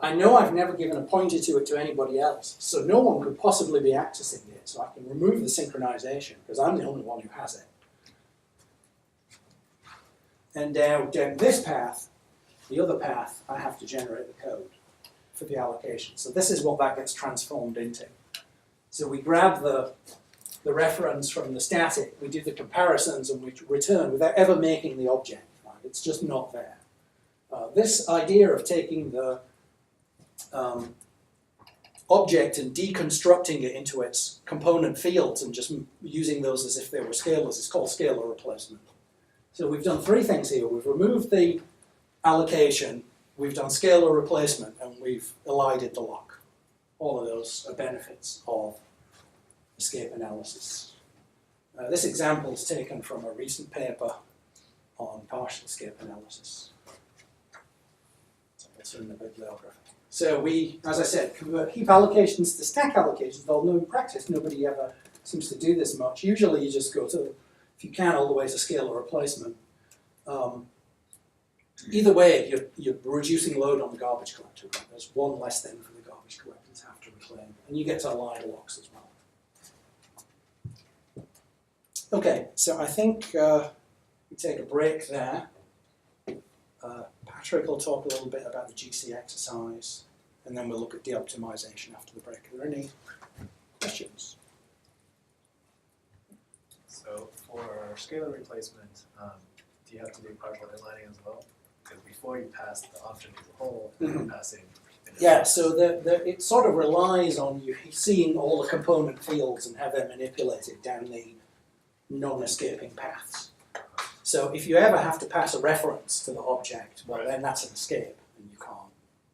I know I've never given a pointer to it to anybody else, so no one could possibly be accessing it. So I can remove the synchronization because I'm the only one who has it. And now down this path, the other path, I have to generate the code for the allocation. So this is what that gets transformed into. So we grab the reference from the static, we do the comparisons, and we return without ever making the object. Right? It's just not there. This idea of taking the object and deconstructing it into its component fields and just using those as if they were scalars is called scalar replacement. So we've done three things here. We've removed the allocation, we've done scalar replacement, and we've elided the lock. All of those are benefits of escape analysis. This example is taken from a recent paper on partial escape analysis. It's in the bibliography. So we, as I said, convert heap allocations to stack allocations, although in practice nobody ever seems to do this much. Usually you just go to, if you can, all the way to scalar replacement. Either way, you're reducing load on the garbage collector. Right? There's one less thing for the garbage collector to have to reclaim. And you get to align locks as well. Okay, so I think we take a break there. Patrick will talk a little bit about the GC exercise, and then we'll look at de-optimization after the break. Are there any questions? So for scalar replacement, do you have to do partial inlining as well? Because before you pass the object as a whole, you're passing. Yeah, so it sort of relies on you seeing all the component fields and have them manipulated down the non-escaping paths. So if you ever have to pass a reference to the object, well, then that's an escape, and you can't.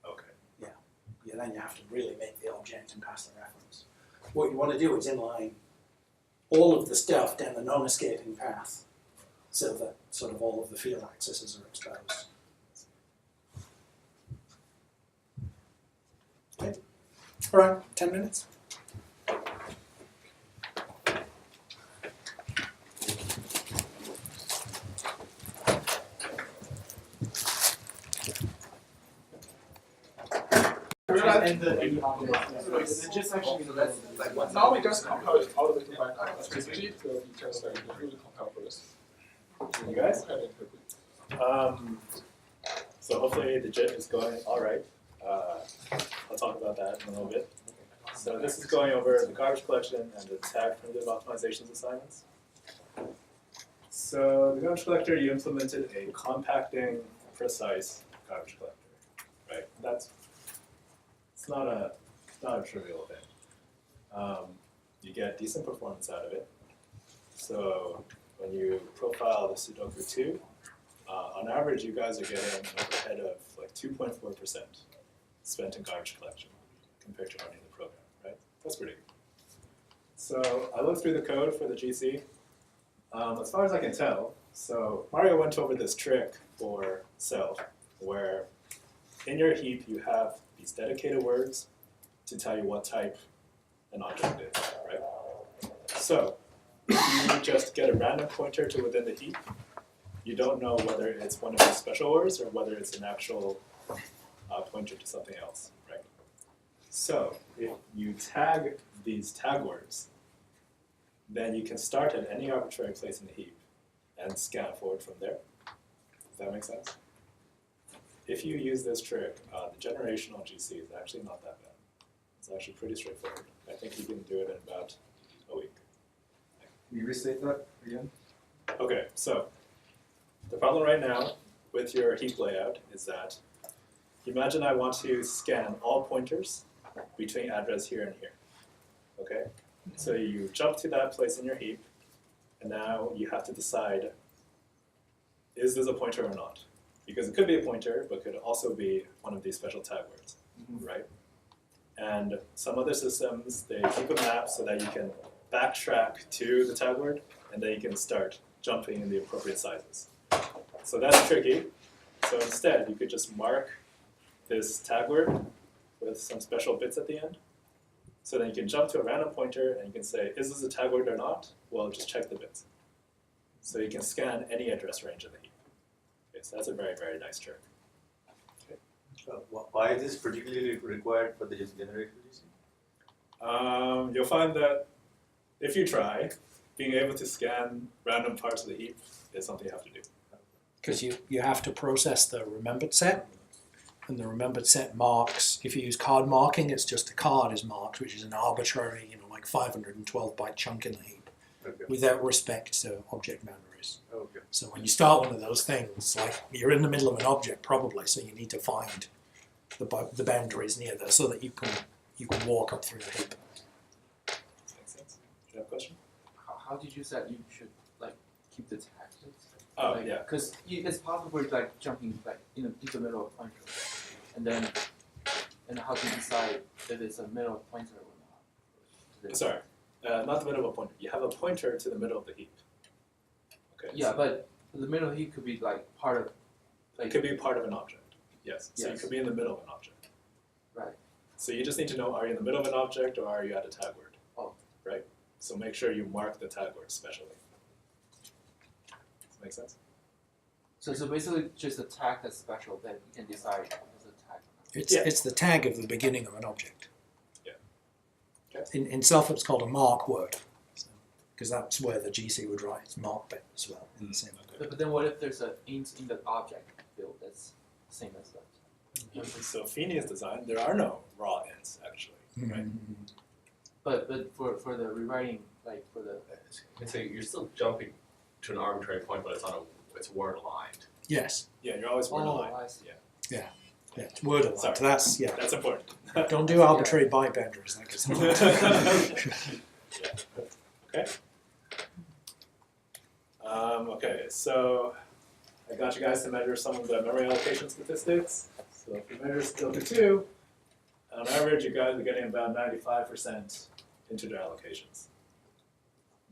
Okay. Yeah, then you have to really make the object and pass the reference. What you want to do is inline all of the stuff down the non-escaping path, so that sort of all of the field accesses are exposed. Okay. All right, 10 minutes. Now we just compile it out of the combined specifically, so we can really compile for this. You guys? So hopefully the JIT is going all right. I'll talk about that in a little bit. So this is going over the garbage collection and the tag primitive optimizations assignments. So the garbage collector, you implemented a compacting precise garbage collector, right? It's not a trivial thing. You get decent performance out of it. So when you profile the Sudoku 2, on average you guys are getting an overhead of like 2.4% spent in garbage collection compared to running the program, right? That's pretty good. So I looked through the code for the GC. As far as I can tell, so Mario went over this trick for self, where in your heap you have these dedicated words to tell you what type an object is, right? So if you just get a random pointer to within the heap, you don't know whether it's one of these special words or whether it's an actual pointer to something else, right? So if you tag these tag words, then you can start at any arbitrary place in the heap and scan forward from there. Does that make sense? If you use this trick, the generational GC is actually not that bad. It's actually pretty straightforward. I think you can do it in about a week. Can you restate that again? Okay, so the problem right now with your heap layout is that imagine I want to scan all pointers between address here and here. Okay? So you jump to that place in your heap, and now you have to decide, is this a pointer or not? Because it could be a pointer, but could also be one of these special tag words, right? And some other systems, they keep a map so that you can backtrack to the tag word, and then you can start jumping in the appropriate sizes. So that's tricky. So instead, you could just mark this tag word with some special bits at the end. So then you can jump to a random pointer, and you can say, is this a tag word or not? Well, just check the bits. So you can scan any address range in the heap. Okay, so that's a very, very nice trick. Okay. Why is this particularly required for the generational GC? You'll find that if you try, being able to scan random parts of the heap is something you have to do. because you have to process the remembered set, and the remembered set marks, if you use card marking, it's just a card is marked, which is an arbitrary, like 512 byte chunk in the heap, without respect to object boundaries. Okay. So when you start one of those things, like you're in the middle of an object probably, so you need to find the boundaries near there so that you can walk up through the heap. Makes sense. Do you have a question? How did you say you should like keep the tags? Oh, like, yeah. Because it's possible for like jumping like into the middle of pointer, and how to decide if it's a middle pointer or not. Sorry, not the middle of a pointer. You have a pointer to the middle of the heap. Okay. Yeah, so but the middle heap could be like part of. Like, it could be part of an object. Yes. So you Yes. could be in the middle of an object. Right. So you just need to know: are you in the middle of an object, or are you at a tag word? Oh. Right. So make sure you mark the tag word specially. Does that make sense? So basically, just a tag that's special that you can decide if it's a tag. It's the tag of the beginning of an object. Yeah. Okay. In Self, it's called a mark word, because that's where the GC would write its mark bit as well in the same. Okay. But then what if there's an int in the object field that's the same as that? So Feeney's design, there are no raw ints actually. Right. But for the rewriting, like for the And so you're still jumping to an arbitrary point, but it's word aligned. Yes. Yeah, you're always word aligned. I see. Yeah, it's word aligned. Sorry. That's That's important. Don't do arbitrary byte boundaries. That gets Okay. Okay, so I got you guys to measure some of the memory allocation statistics. So if you measure Lecture2, on average, you guys are getting about 95% integer allocations.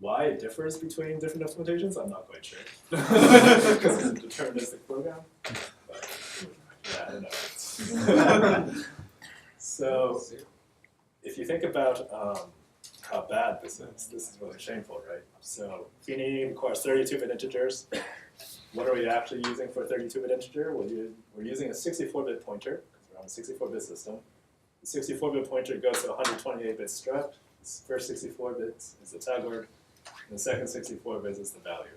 Why it differs between different implementations, I'm not quite sure. Because it's a deterministic program. But, yeah, I don't know. So, if you think about how bad this is really shameful, right? So, Feeney requires 32-bit integers. What are we actually using for a 32-bit integer? Well, we're using a 64-bit pointer, because we're on a 64-bit system. The 64-bit pointer goes to 128-bit struct. This first 64 bits is the tag word, and the second 64 bits is the value.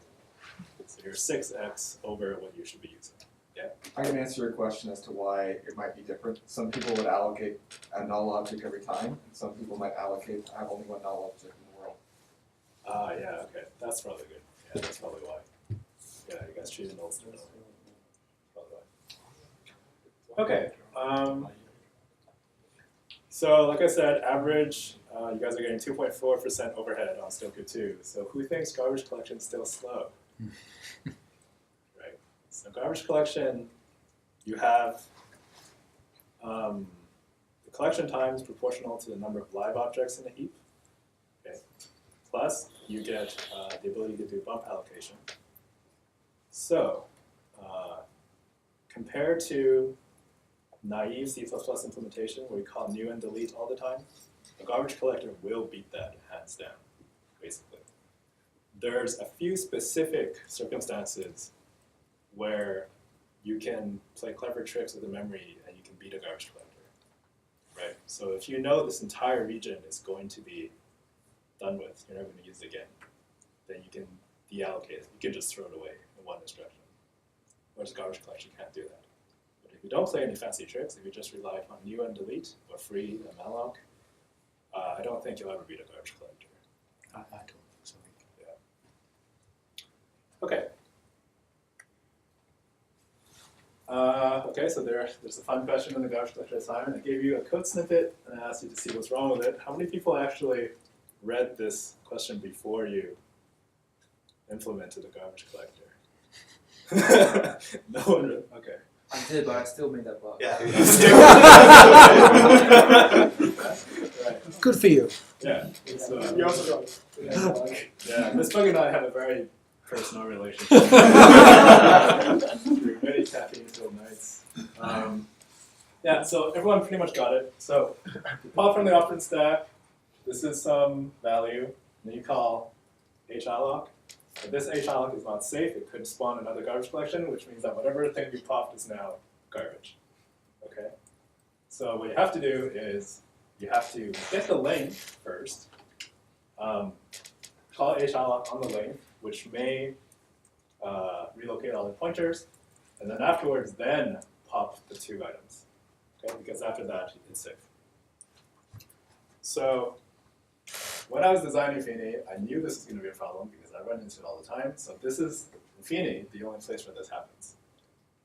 So you're 6x over what you should be using. Yeah? I can answer your question as to why it might be different. Some people would allocate a null object every time, and some people might allocate I have only one null object in the world. Ah, yeah, okay. That's probably good. Yeah, that's probably why. Yeah, you guys choose nulls to null. Probably why. Okay. So, like I said, average, you guys are getting 2.4% overhead on Lecture2. So, who thinks garbage collection is still slow? Right. So, garbage collection, you have the collection time is proportional to the number of live objects in a heap. Okay. Plus, you get the ability to do bump allocation. So, compared to naive C++ implementation where we call new and delete all the time, a garbage collector will beat that hands down, basically. There's a few specific circumstances where you can play clever tricks with the memory and you can beat a garbage collector, right? So if you know this entire region is going to be done with, you're never going to use it again, then you can deallocate it. You can just throw it away in one instruction. Whereas garbage collection can't do that. But if you don't play any fancy tricks, if you just rely on new and delete or free and malloc, I don't think you'll ever beat a garbage collector. I don't think so. Yeah. Okay. Okay, so there's a fun question in the garbage collector assignment. I gave you a code snippet and I asked you to see what's wrong with it. How many people actually read this question before you implemented a garbage collector? No one read. Okay. I did, but I still made that bug. Yeah. Right. Good for you. Yeah. You also got it. Yeah. This bug and I have a very personal relationship. Through many caffeine-filled nights. Yeah. So everyone pretty much got it. So you pop from the operand stack. This is some value. Then you call halloc. But this halloc is not safe. It could spawn another garbage collection, which means that whatever thing you popped is now garbage. Okay? So what you have to do is you have to get the length first, call halloc on the length, which may relocate all the pointers, and then afterwards, then pop the 2 items, okay? Because after that, it's safe. So when I was designing Feeney, I knew this was going to be a problem because I run into it all the time. So this is, in Feeney, the only place where this happens.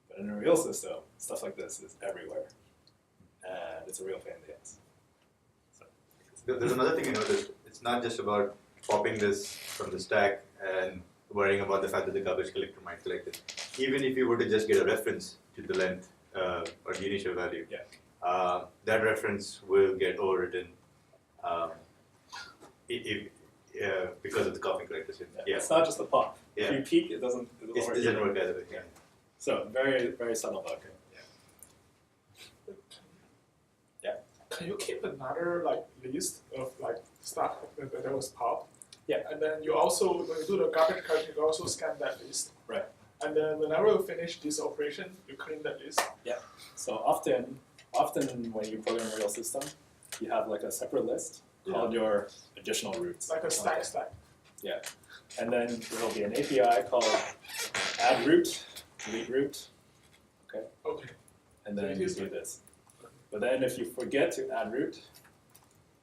But in a real system, stuff like this is everywhere. And it's a real pain in the ass. So. There's another thing I noticed. It's not just about popping this from the stack and worrying about the fact that the garbage collector might collect it. Even if you were to just get a reference to the length or the initial value, that reference will get overwritten because of the copy collector. Yeah. It's not just the pop. Yeah. If you peek, it doesn't It work. doesn't work either way. Yeah. So very, very subtle bug. Can you keep another like list of like stuff that was popped? Yeah. And then you also, when you do the garbage collection, you also scan that list. Right. And then whenever you finish this operation, you clean that list. Yeah. So often when you program a real system, you have like a separate list called your additional routes. It's like a stack. Yeah. And then there will be an API called add route, delete route. Okay. Okay. And then So it you is do like- this. But then if you forget to add route,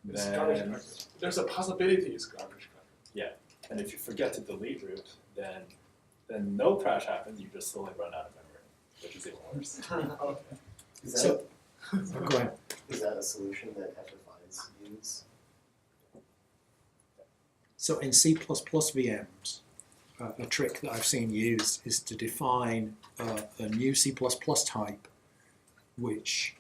It's garbage then collector. There's a possibility it's garbage collector. and if you forget to delete route, then no crash happens. You just slowly run out of memory, which is even worse. Okay. Is that, So, go ahead. is that a solution that FFIs use? So in C++ VMs, a trick that I've seen used is to define a new C++ type, which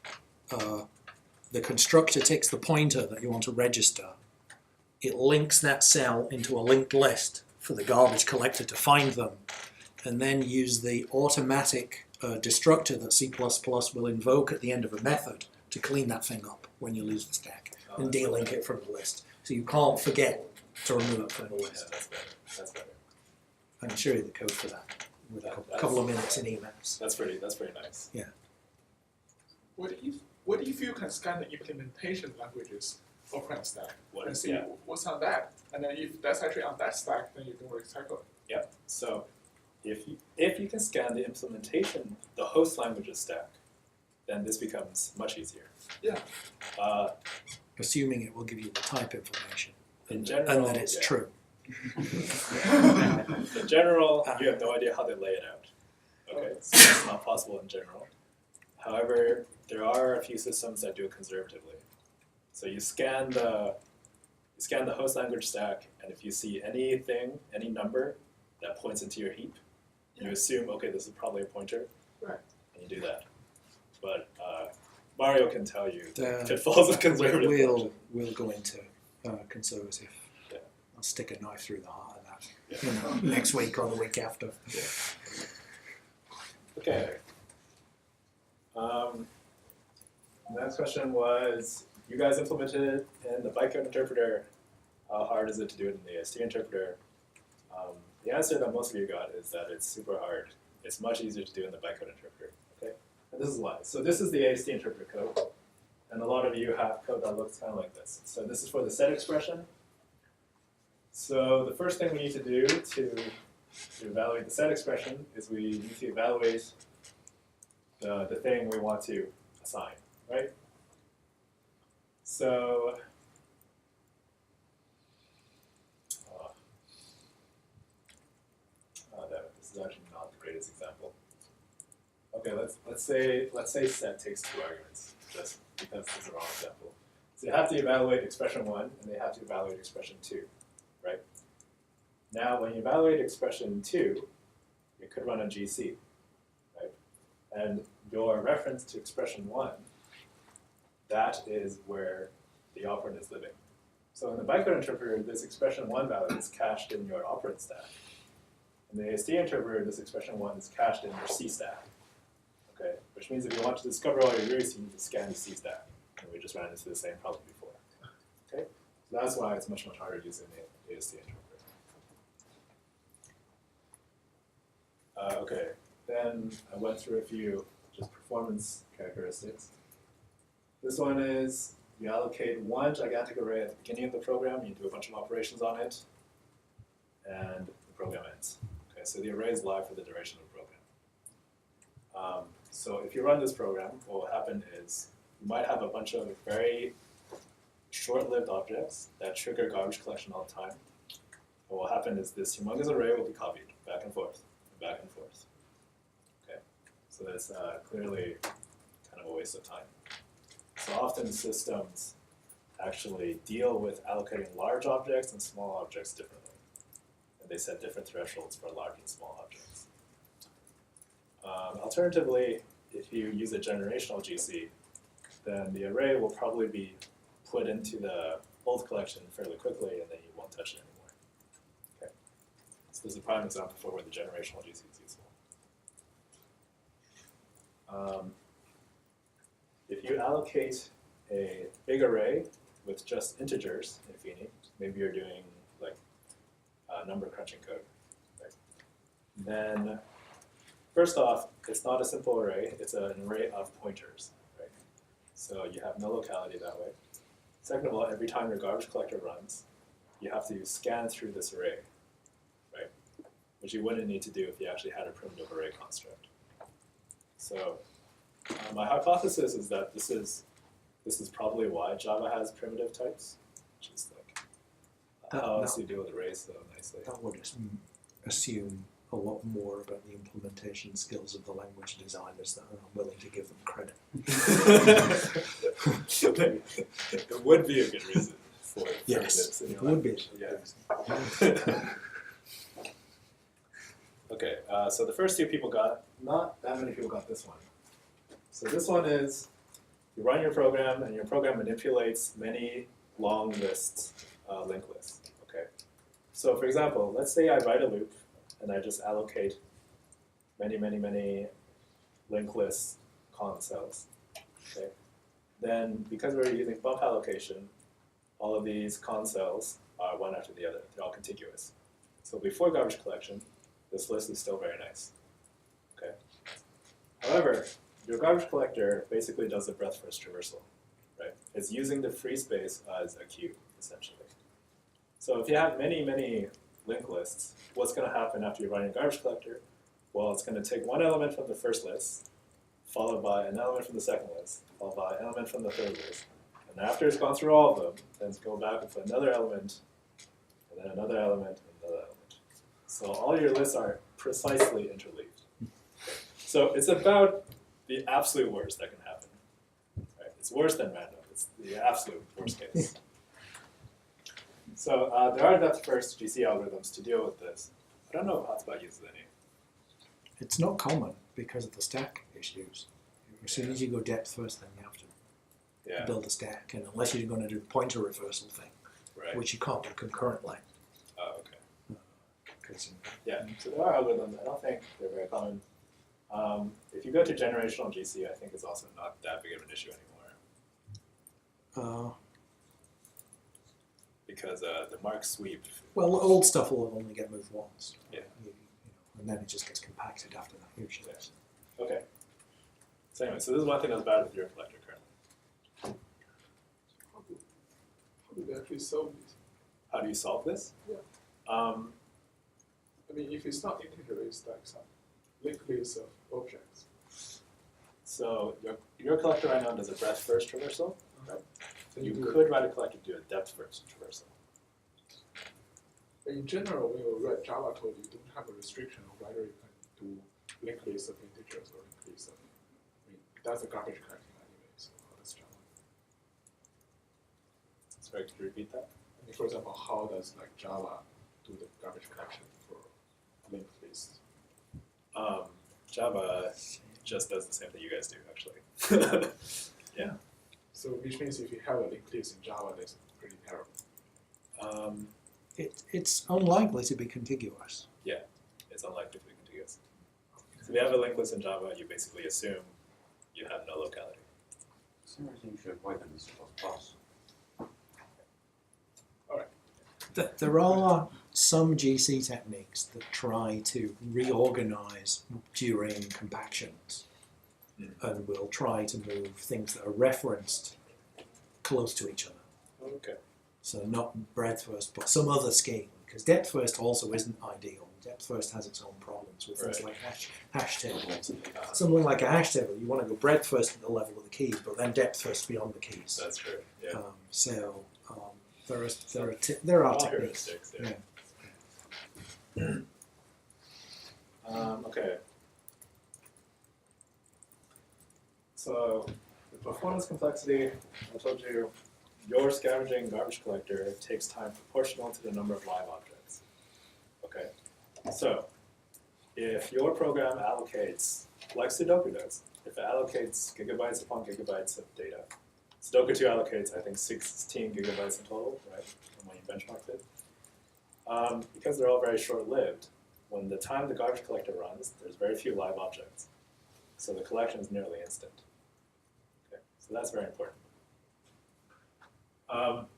the constructor takes the pointer that you want to register. It links that cell into a linked list for the garbage collector to find them, and then use the automatic destructor that C++ will invoke at the end of a method to clean that thing up when you lose the stack and delink it from the list. So you can't forget to remove it from the Yeah, list. that's better. That's better. I can show you the code for that with a couple of minutes in emails. That's pretty nice. What if you can scan the implementation languages of current stack What and is see what's on that? And then if that's actually on that stack, then you can recycle it. Yep. So if you can scan the implementation, the host languages stack, then this becomes much easier. Yeah. Assuming it will give you the type information In general, and that it's yeah. true. In general, you have no idea how they lay it out. Okay, so it's not possible in general. However, there are a few systems that do it conservatively. So you scan the host language stack, and if you see anything, any number that points into your heap, you assume, okay, this is probably a pointer, Right. and you do that. But Mario can tell you the The- pitfalls of conservative function. We'll go into conservative. Yeah. I'll stick a knife through the heart of that next week or the week after. Okay. Next question was, you guys implemented it in the bytecode interpreter. How hard is it to do it in the AST interpreter? The answer that most of you got is that it's super hard. It's much easier to do in the bytecode interpreter. Okay, and this is why. So this is the AST interpreter code, and a lot of you have code that looks kind of like this. So this is for the set expression. So the first thing we need to do to evaluate the set expression is we need to evaluate the thing we want to assign, right? So this is actually not the greatest example. Okay, let's say set takes 2 arguments, just because this is the wrong example. So you have to evaluate expression 1 and they have to evaluate expression 2, right? Now when you evaluate expression 2, you could run a GC, right? And your reference to expression 1, that is where the operand is living. So in the bytecode interpreter, this expression 1 value is cached in your operand stack. In the AST interpreter, this expression 1 is cached in your C stack. Okay, which means if you want to discover all your roots, you need to scan the C stack. And we just ran into the same problem before. Okay, so that's why it's much harder using the AST interpreter. Okay, then I went through a few just performance characteristics. This one is you allocate one gigantic array at the beginning of the program, you do a bunch of operations on it, and the program ends. Okay, so the array is live for the duration of the program. So if you run this program, what will happen is you might have a bunch of very short-lived objects that trigger garbage collection all the time. What will happen is this humongous array will be copied back and forth, and back and forth. Okay, so that's clearly kind of a waste of time. So often systems actually deal with allocating large objects and small objects differently. And they set different thresholds for large and small objects. Alternatively, if you use a generational GC, then the array will probably be put into the old collection fairly quickly, and then you won't touch it anymore. Okay. So this is a prime example for where the generational GC is useful. If you allocate a big array with just integers in Fini, maybe you're doing like number crunching code, right? Then first off, it's not a simple array, it's an array of pointers, right? So you have no locality that way. Second of all, every time your garbage collector runs, you have to scan through this array, right? Which you wouldn't need to do if you actually had a primitive array construct. So my hypothesis is that this is probably why Java has primitive types, which is like how else you deal with arrays so nicely. That would assume a lot more about the implementation skills of the language designers that are willing to give them credit. It would be a good reason for Yes, primitives in it your would be. language. Yeah. Okay, so the first two people got, not that many people got this one. So this one is, you run your program, and your program manipulates many long lists, linked lists, okay? So for example, let's say I write a loop, and I just allocate many linked list column cells, okay? Then, because we're using bump allocation, all of these column cells are one after the other. They're all contiguous. So before garbage collection, this list is still very nice, okay? However, your garbage collector basically does a breadth first traversal, right? It's using the free space as a queue, essentially. So if you have many linked lists, what's going to happen after you're running a garbage collector? Well, it's going to take one element from the first list, followed by an element from the second list, followed by an element from the third list. And after it's gone through all of them, then it's go back and put another element, and then another element, and another element. So all your lists are precisely interleaved. So it's about the absolute worst that can happen. Right? It's worse than random. It's the absolute worst case. So there are depth first GC algorithms to deal with this. I don't know if Hotspot uses any. It's not common because of the stack issues. As soon as you go depth first, then you have to build a stack, and unless you're going to do the pointer reversal thing, Right. which you can't do concurrently. Oh, okay. 'Cause Yeah, so there are algorithms. I don't think they're very common. If you go to generational GC, I think it's also not that big of an issue anymore. Because the mark sweep. Well, the old stuff will only get moved once. Yeah. And then it just gets compacted after that usually. Okay. So anyway, so this is one thing that's bad with your collector currently. How do they actually solve this? How do you solve this? Yeah. I mean, if it's not integer, it's like some linked list of objects. So your collector right now does a breadth first traversal. Right? So You do could write a collector to do a depth first traversal. But in general, when you write Java code, you don't have a restriction of whether you can do linked list of integers or linked list of. I mean, that's a garbage collecting anyway. So how does Java? Sorry, could you repeat that? I mean, for example, how does like Java do the garbage collection for linked lists? Java just does the same thing you guys do, actually. Yeah. So which means if you have a linked list in Java, that's pretty terrible. It's unlikely to be contiguous. It's unlikely to be contiguous. So if you have a linked list in Java, you basically assume you have no locality. Similar thing you should avoid in C++. There are some GC techniques that try to reorganize during compactions, and will try to move things that are referenced close to each other. Okay. So not breadth first, but some other scheme, because depth first also isn't ideal Depth first has its own problems with things Right. like hash tables. Something like a hash table, you want to go breadth first at the level of the keys, but then depth first beyond the keys. That's true. Yeah. There are All techniques. heuristics, Yeah. Okay. So the performance complexity, I told you, your scavenging garbage collector takes time proportional to the number of live objects. Okay. So if your program allocates, like Sudoku does, if it allocates gigabytes upon gigabytes of data, Sudoku 2 allocates, I think, 16 gigabytes in total, right, from when you benchmarked it. Because they're all very short-lived, when the time the garbage collector runs, there's very few live objects. So the collection is nearly instant. Okay, so that's very important.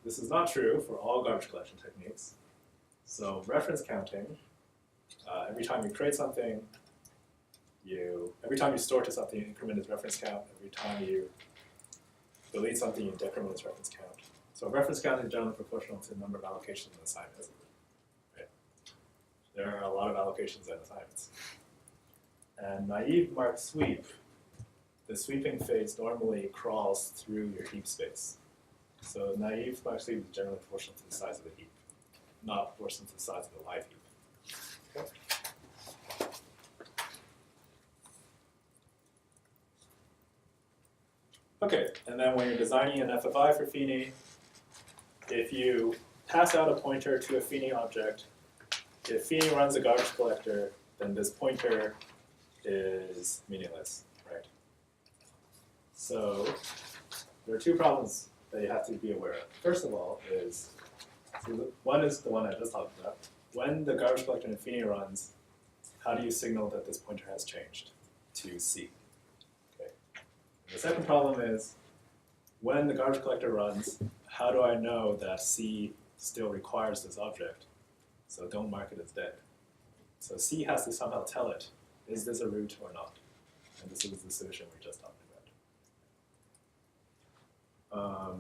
This is not true for all garbage collection techniques. So reference counting, every time you create something, every time you store to something, you increment its reference count. Every time you delete something, you decrement its reference count. So reference count is generally proportional to the number of allocations and assignments. Right? There are a lot of allocations and assignments. And naive mark sweep, the sweeping phase normally crawls through your heap space. So naive mark sweep is generally proportional to the size of the heap, not proportional to the size of the live heap. Okay. Okay, and then when you're designing an FFI for Feeney, if you pass out a pointer to a Feeney object, if Feeney runs a garbage collector, then this pointer is meaningless, right? So there are two problems that you have to be aware of. First of all is, one is the one I just talked about. When the garbage collector in Feeney runs, how do you signal that this pointer has changed to C? The second problem is, when the garbage collector runs, how do I know that C still requires this object? So don't mark it as dead. So C has to somehow tell it, is this a root or not? And this is the solution we just talked about.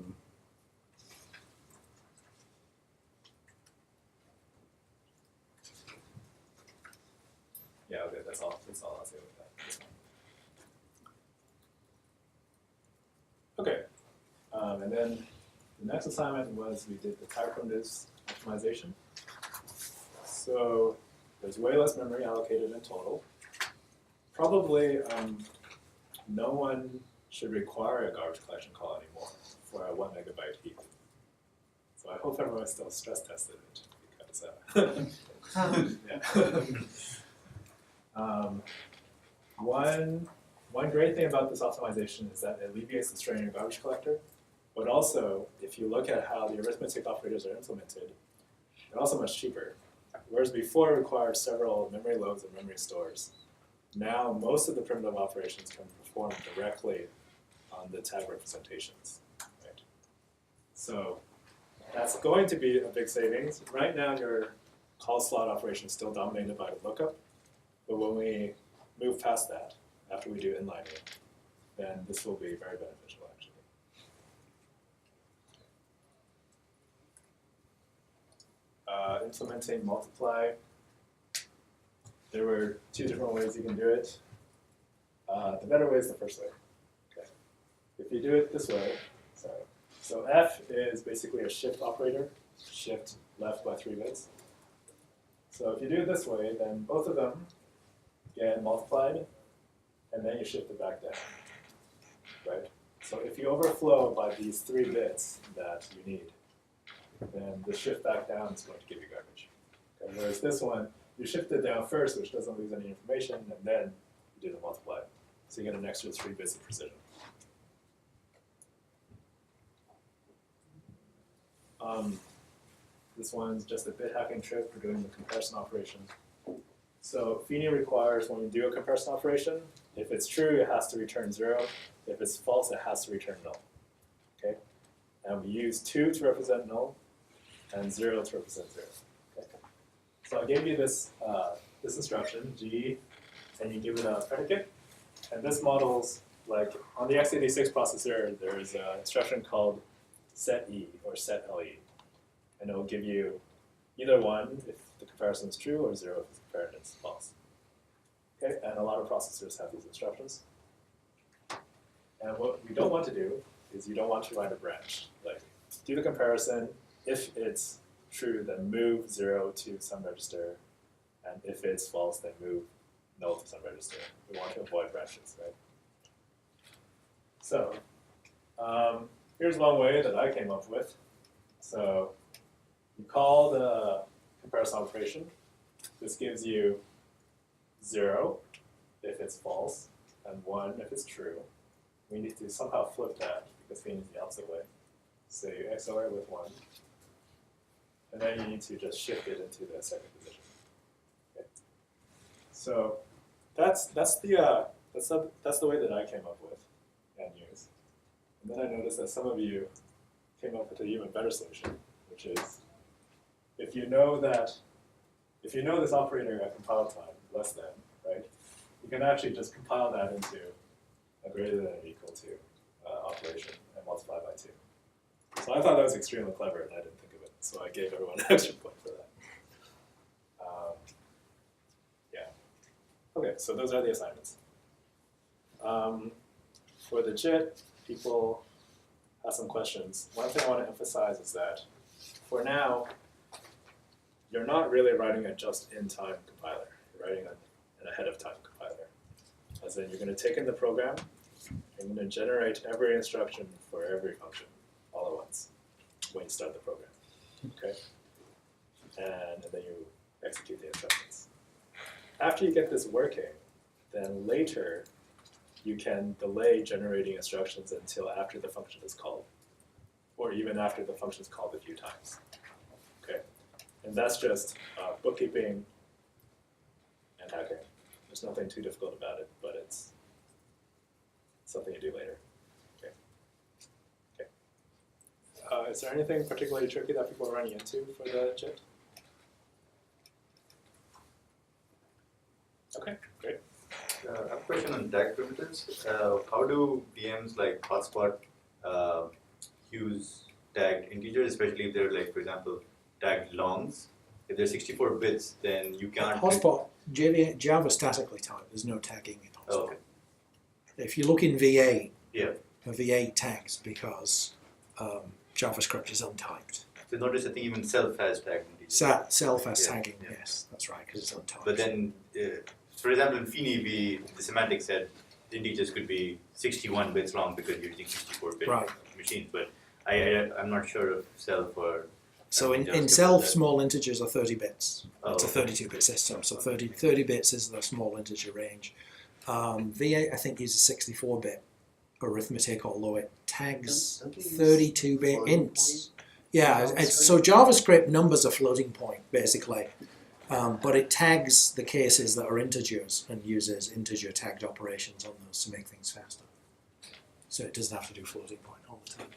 Yeah, okay, that's all I'll say with that. Okay, and then the next assignment was we did the type primitives optimization. So there's way less memory allocated in total. Probably no one should require a garbage collection call anymore for a 1 megabyte heap. So I hope everyone still stress tested it because One great thing about this optimization is that it alleviates the strain in your garbage collector, but also, if you look at how the arithmetic operators are implemented, they're also much cheaper. Whereas before it required several memory loads and memory stores, now most of the primitive operations can be performed directly on the tag representations. Right? So that's going to be a big savings. Right now your call slot operation is still dominated by the lookup, but when we move past that, after we do inlining, then this will be very beneficial, actually. Implementing multiply. There were two different ways you can do it. The better way is the first way. Okay. If you do it this way, so F is basically a shift operator, shift left by 3 bits. So if you do it this way, then both of them get multiplied, and then you shift it back down, right? So if you overflow by these 3 bits that you need, then the shift back down is going to give you garbage. Okay? Whereas this one, you shift it down first, which doesn't lose any information, and then you do the multiply. So you get an extra 3 bits of precision. This one's just a bit hacking trick for doing the comparison operation. So Feeney requires when you do a comparison operation, if it's true, it has to return 0. If it's false, it has to return null. Okay? And we use 2 to represent null and 0 to represent 0. Okay? So I gave you this, this instruction, G, and you give it a predicate. And this models, like on the x86 processor, there's an instruction called set E or set LE. And it will give you either 1 if the comparison is true or 0 if compare and it's false. Okay, and a lot of processors have these instructions. And what we don't want to do is you don't want to write a branch. Like, do the comparison. If it's true, then move 0 to some register. And if it's false, then move null to some register. We want to avoid branches, right? So here's one way that I came up with. So you call the comparison operation. This gives you 0 if it's false, and 1 if it's true. We need to somehow flip that because we need the opposite way. So you XOR it with 1, and then you need to just shift it into the second position. Okay. So that's the way that I came up with and used. And then I noticed that some of you came up with an even better solution, which is if you know this operator at compile time less than, right? You can actually just compile that into a greater than or equal to operation and multiply by 2. So I thought that was extremely clever, and I didn't think of it. So I gave everyone an extra point for that. Yeah. Okay, so those are the assignments. For the JIT, people have some questions. One thing I want to emphasize is that for now, you're not really writing a just-in-time compiler. You're writing an ahead-of-time compiler. As in, you're going to take in the program, and going to generate every instruction for every function all at once when you start the program. Okay? And then you execute the instructions. After you get this working, then later you can delay generating instructions until after the function is called, or even after the function is called a few times. Okay? And that's just bookkeeping and hacking. There's nothing too difficult about it, but it's something you do later. Okay. Okay. Is there anything particularly tricky that people are running into for the JIT? Okay, great. I have a question on tag primitives. How do VMs like hotspot use tagged integers, especially if they're like, for example, tagged longs? If they're 64 bits, then you can't. Hotspot, Java statically typed. There's no tagging in hotspot. Oh, okay. If you look in V8, Yeah. V8 tags because JavaScript is untyped. So notice I think even self has tagged integers. Self has Yeah, tagging, yeah. yes, that's right, because it's untyped. But then, for example, in Fini, the semantics said the integers could be 61 bits long because you're using 64-bit Right. machines. But I'm not sure if self or. So in JavaScript self, is that. small integers are 30 bits. Oh, It's a okay. 32-bit system, so 30 bits is the small integer range. V8, I think, uses 64-bit arithmetic, although it tags Don't they use 32-bit floating ints. point Yeah, in so JavaScript numbers a floating point, basically. But it tags the cases that are integers and uses integer tagged operations on those to make things faster. So it doesn't have to do floating point all the time.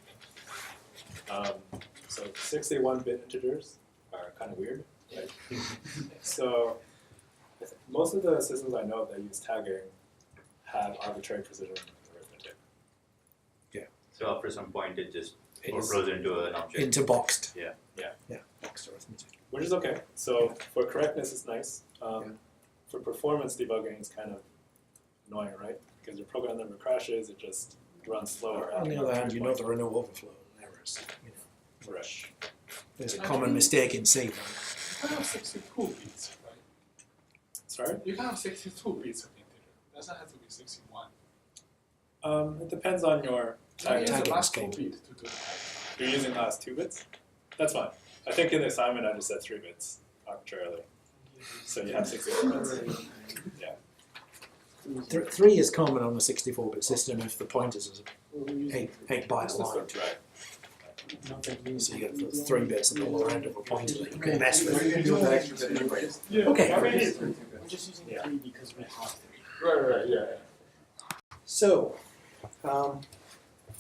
So 61-bit integers are kind of weird, right? So most of the systems I know that use tagging have arbitrary precision arithmetic. So after some point, it just It is overflows into an object. into boxed. Yeah. Yeah, boxed arithmetic. Which is okay. So for correctness, it's nice. For performance debugging, it's kind of annoying, right? Because your program never crashes; it just runs slower. On the other hand, you know there are no overflow errors. You know, Correct. there's a common mistake in C. You can have 62 bits, right? Sorry. You can have 62 bits of integer. It doesn't have to be 61. It depends on your You can use the tagging last 2 scheme. bit to do the tagging. You're using last 2 bits. That's fine. I think in the assignment I just said 3 bits arbitrarily. So you have 64 bits. Yeah. 3 is common on a 64-bit system if the pointers is Well, 8 byte line. Right. So you get the 3 bits that go around of a pointer that you can mess with. Yeah. Okay. We're just using 3 because we have 3. Right, yeah. So,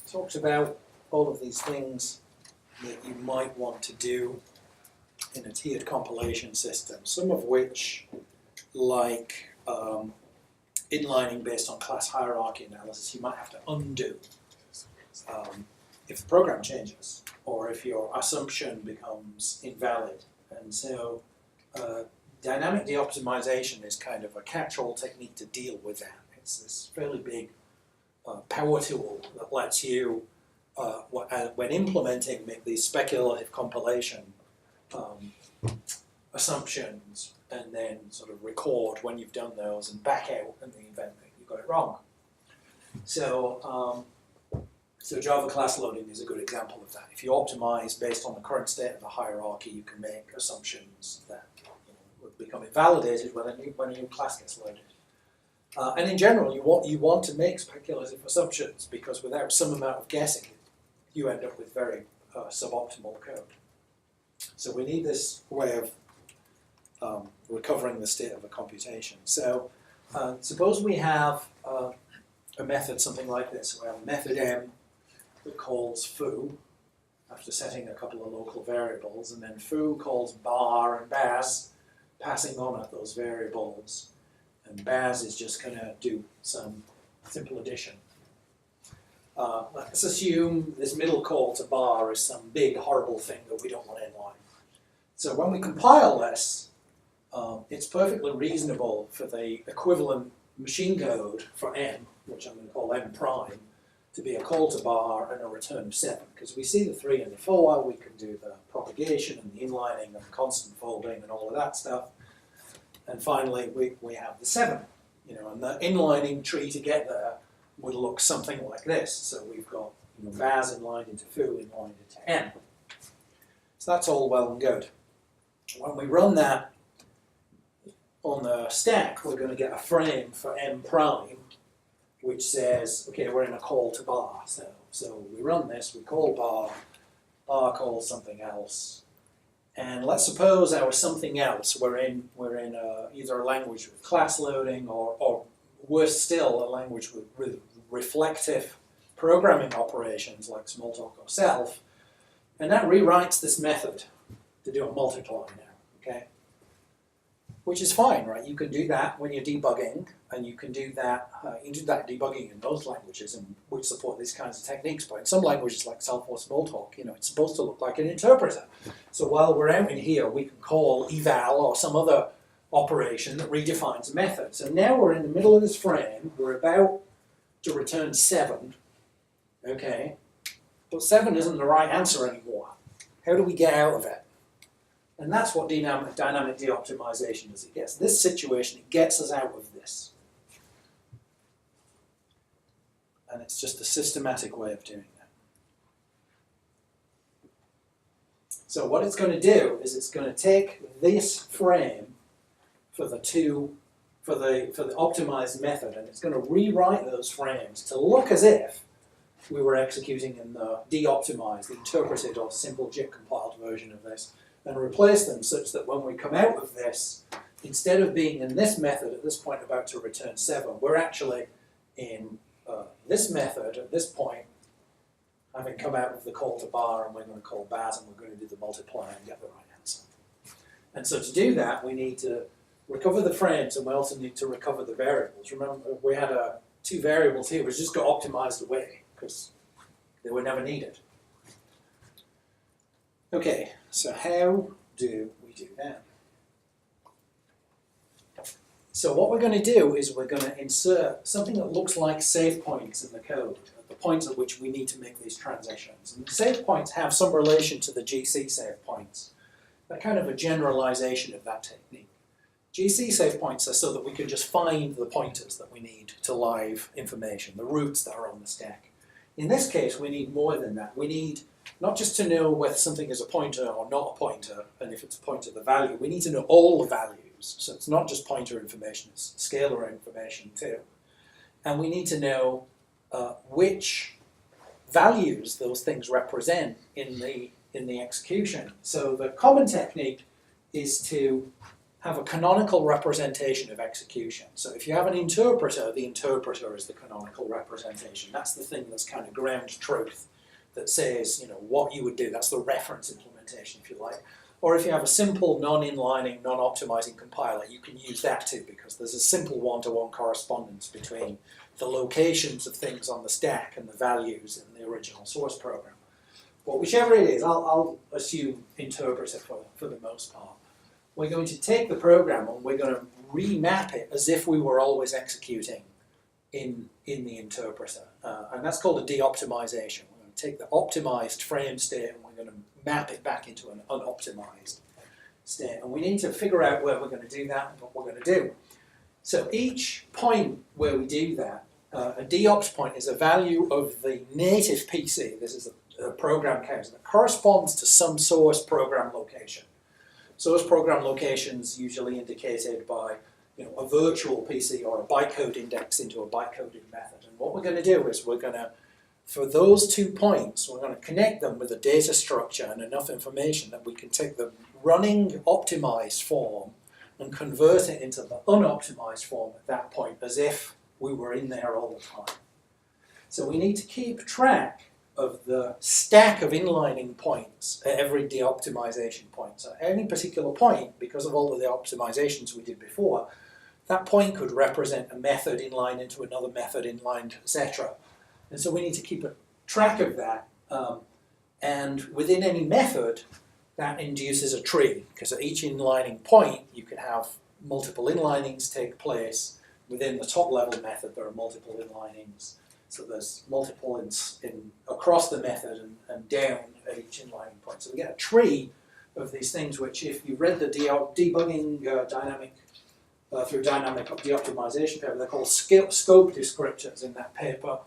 talks about all of these things that you might want to do in a tiered compilation system, some of which, like inlining based on class hierarchy analysis, you might have to undo if the program changes or if your assumption becomes invalid. And so dynamic de-optimization is kind of a catch-all technique to deal with that. It's this fairly big power tool that lets you, when implementing, make these speculative compilation assumptions and then sort of record when you've done those and back out in the event that you got it wrong. So, so Java class loading is a good example of that. If you optimize based on the current state of the hierarchy, you can make assumptions that would become invalidated when a new class gets loaded. And in general, you want to make speculative assumptions because without some amount of guessing, you end up with very suboptimal code. So we need this way of recovering the state of a computation. So suppose we have a method something like this. We have a method m that calls foo after setting a couple of local variables, and then foo calls bar and baz, passing on at those variables. And baz is just going to do some simple addition. Let's assume this middle call to bar is some big horrible thing that we don't want inline. So when we compile this, it's perfectly reasonable for the equivalent machine code for m, which I'm going to call m prime, to be a call to bar and a return of 7. Because we see the 3 and the 4, we can do the propagation and the inlining and the constant folding and all of that stuff. And finally, we have the 7, and the inlining tree to get there would look something like this. So we've got baz inlined into foo, inlined into m. So that's all well and good. When we run that on the stack, we're going to get a frame for m prime, which says, okay, we're in a call to bar. So we run this, we call bar calls something else. And let's suppose our something else, we're in either a language with class loading or worse still, a language with reflective programming operations like Smalltalk or self, and that rewrites this method to do a multiply now, okay? Which is fine, right? You can do that when you're debugging, and you can do that debugging in most languages and which support these kinds of techniques. But in some languages like Self or Smalltalk, it's supposed to look like an interpreter. So while we're out in here, we can call eval or some other operation that redefines a method. So now we're in the middle of this frame. We're about to return 7, okay? But 7 isn't the right answer anymore. How do we get out of it? And that's what dynamic de-optimization is. It gets this situation, it gets us out of this. And it's just a systematic way of doing that. So what it's going to do is it's going to take this frame for the optimized method, and it's going to rewrite those frames to look as if we were executing in the de-optimized, the interpreted or simple JIT compiled version of this, and replace them such that when we come out of this, instead of being in this method at this point about to return 7, we're actually in this method at this point, having come out of the call to bar, and we're going to call baz, and we're going to do the multiply and get the right answer. And so to do that, we need to recover the frames, and we also need to recover the variables. Remember, we had 2 variables here, which just got optimized away because they were never needed. Okay, so how do we do that? So what we're going to do is we're going to insert something that looks like save points in the code, the points at which we need to make these transitions. And the save points have some relation to the GC save points. They're kind of a generalization of that technique. GC save points are so that we can just find the pointers that we need to live information, the roots that are on the stack. In this case, we need more than that. We need not just to know whether something is a pointer or not a pointer, and if it's a pointer, the value. We need to know all the values. So it's not just pointer information, it's scalar information too. And we need to know which values those things represent in the execution. So the common technique is to have a canonical representation of execution. So if you have an interpreter, the interpreter is the canonical representation. That's the thing that's kind of ground truth that says, what you would do. That's the reference implementation, if you like. Or if you have a simple non-inlining, non-optimizing compiler, you can use that too, because there's a simple one-to-one correspondence between the locations of things on the stack and the values in the original source program. But whichever it is, I'll assume interpreter for the most part. we're going to take the program and we're going to remap it as if we were always executing in the interpreter. And that's called a de-optimization. We're going to take the optimized frame state and we're going to map it back into an unoptimized state. And we need to figure out where we're going to do that and what we're going to do. So each point where we do that, a deops point is a value of the native PC. This is a program counter that corresponds to some source program location. Source program locations usually indicated by a virtual PC or a bytecode index into a bytecoded method. And what we're going to do is we're going to, for those 2 points, we're going to connect them with a data structure and enough information that we can take the running optimized form and convert it into the unoptimized form at that point as if we were in there all the time. So we need to keep track of the stack of inlining points at every de-optimization point. So at any particular point, because of all of the optimizations we did before, that point could represent a method inline into another method inlined, etc. And so we need to keep a track of that. And within any method, that induces a tree, because at each inlining point, you can have multiple inlinings take place. Within the top level method, there are multiple inlinings. So there's multiple across the method and down at each inlining point. So we get a tree of these things, which if you read the debugging dynamic through dynamic de-optimization paper, they're called scope descriptors in that paper.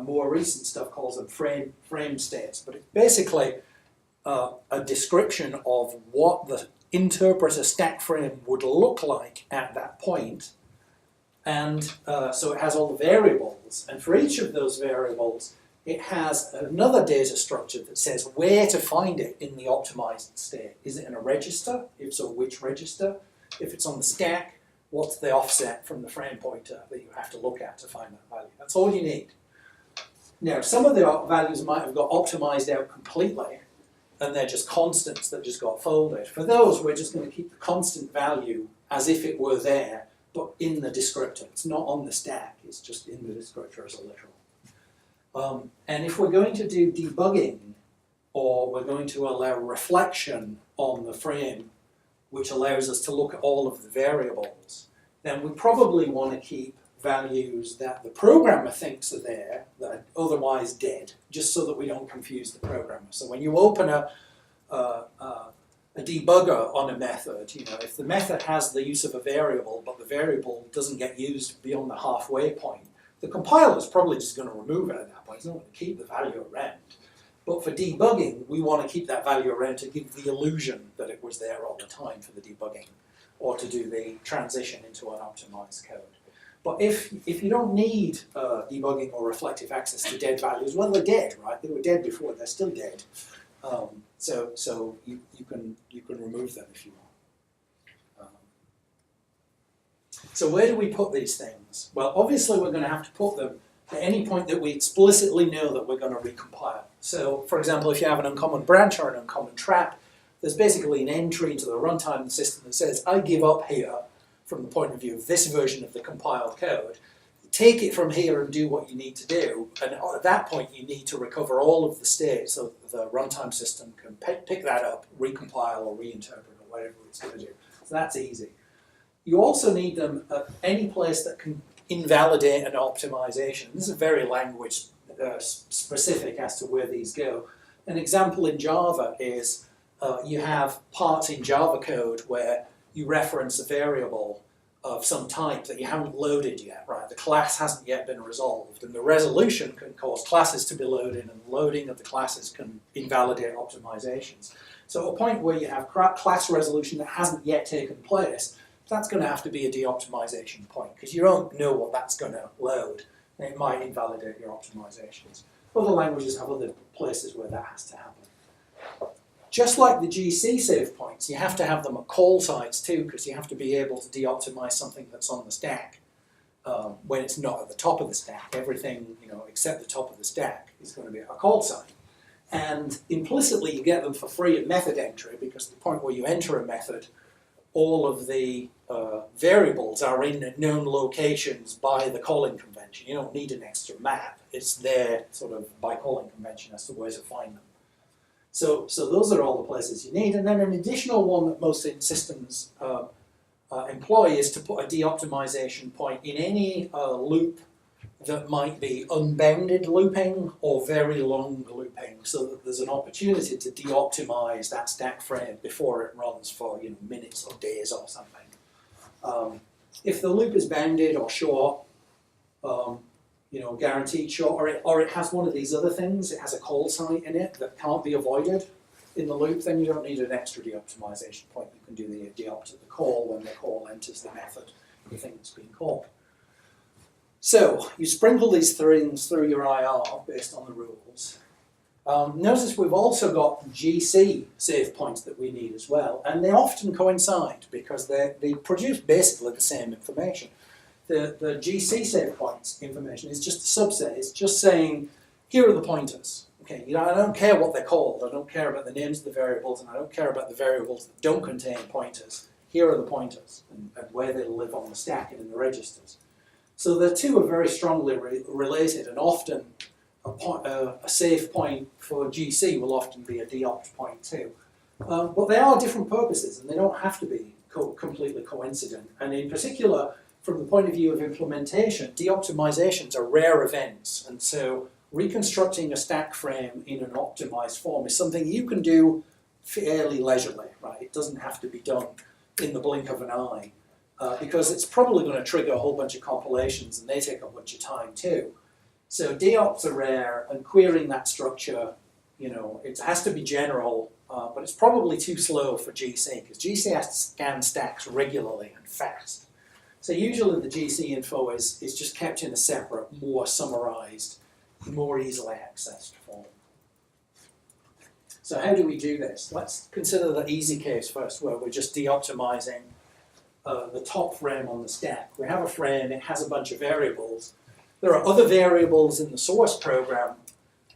More recent stuff calls them frame states. But it's basically a description of what the interpreter stack frame would look like at that point. And so it has all the variables, and for each of those variables, it has another data structure that says where to find it in the optimized state. Is it in a register? If so, which register? If it's on the stack, what's the offset from the frame pointer that you have to look at to find that value? That's all you need. Now, some of the values might have got optimized out completely, and they're just constants that just got folded. For those, we're just going to keep the constant value as if it were there, but in the descriptor. It's not on the stack, it's just in the descriptor as a literal. And if we're going to do debugging, or we're going to allow reflection on the frame, which allows us to look at all of the variables, then we probably want to keep values that the programmer thinks are there, that are otherwise dead, just so that we don't confuse the programmer. So when you open a debugger on a method, if the method has the use of a variable, but the variable doesn't get used beyond the halfway point, the compiler's probably just going to remove it at that point. It's not going to keep the value around. But for debugging, we want to keep that value around to give the illusion that it was there all the time for the debugging, or to do the transition into an optimized code. But if you don't need debugging or reflective access to dead values, well, they're dead, right? They were dead before, they're still dead. So you can remove them if you want. So where do we put these things? Well, obviously we're going to have to put them at any point that we explicitly know that we're going to recompile. So, for example, if you have an uncommon branch or an uncommon trap, there's basically an entry into the runtime system that says, I give up here from the point of view of this version of the compiled code. Take it from here and do what you need to do, and at that point you need to recover all of the state so that the runtime system can pick that up, recompile or reinterpret or whatever it's going to do. So that's easy. You also need them at any place that can invalidate an optimization. This is very language specific as to where these go. An example in Java is you have parts in Java code where you reference a variable of some type that you haven't loaded yet, right? The class hasn't yet been resolved, and the resolution can cause classes to be loaded, and loading of the classes can invalidate optimizations. So at a point where you have class resolution that hasn't yet taken place, that's going to have to be a de-optimization point, because you don't know what that's going to load, and it might invalidate your optimizations. Other languages have other places where that has to happen. Just like the GC save points, you have to have them at call sites too, because you have to be able to de-optimize something that's on the stack when it's not at the top of the stack. Everything, except the top of the stack is going to be at a call site. And implicitly, you get them for free at method entry, because at the point where you enter a method, all of the variables are in known locations by the calling convention. You don't need an extra map. It's there sort of by calling convention as to where to find them. So those are all the places you need. And then an additional one that most systems employ is to put a de-optimization point in any loop that might be unbounded looping or very long looping, so that there's an opportunity to de-optimize that stack frame before it runs for minutes or days or something. If the loop is bounded or short, guaranteed short, or it has one of these other things, it has a call site in it that can't be avoided in the loop, then you don't need an extra de-optimization point. You can do the de-opt at the call when the call enters the method, the thing that's being called. So you sprinkle these things through your IR based on the rules. Notice we've also got GC save points that we need as well, and they often coincide because they produce basically the same information. The GC save points information is just a subset. It's just saying, here are the pointers. Okay, I don't care what they're called. I don't care about the names of the variables, and I don't care about the variables that don't contain pointers. Here are the pointers and where they live on the stack and in the registers. So the two are very strongly related, and often a save point for GC will often be a de-opt point too. But they are different purposes, and they don't have to be completely coincident. And in particular, from the point of view of implementation, de-optimizations are rare events, and so reconstructing a stack frame in an optimized form is something you can do fairly leisurely, right? It doesn't have to be done in the blink of an eye. Because it's probably going to trigger a whole bunch of compilations, and they take a bunch of time too. So de-ops are rare, and querying that structure, it has to be general, but it's probably too slow for GC, because GC has to scan stacks regularly and fast. So usually the GC info is just kept in a separate, more summarized, more easily accessed form. So how do we do this? Let's consider the easy case first, where we're just de-optimizing the top frame on the stack. We have a frame, it has a bunch of variables. There are other variables in the source program,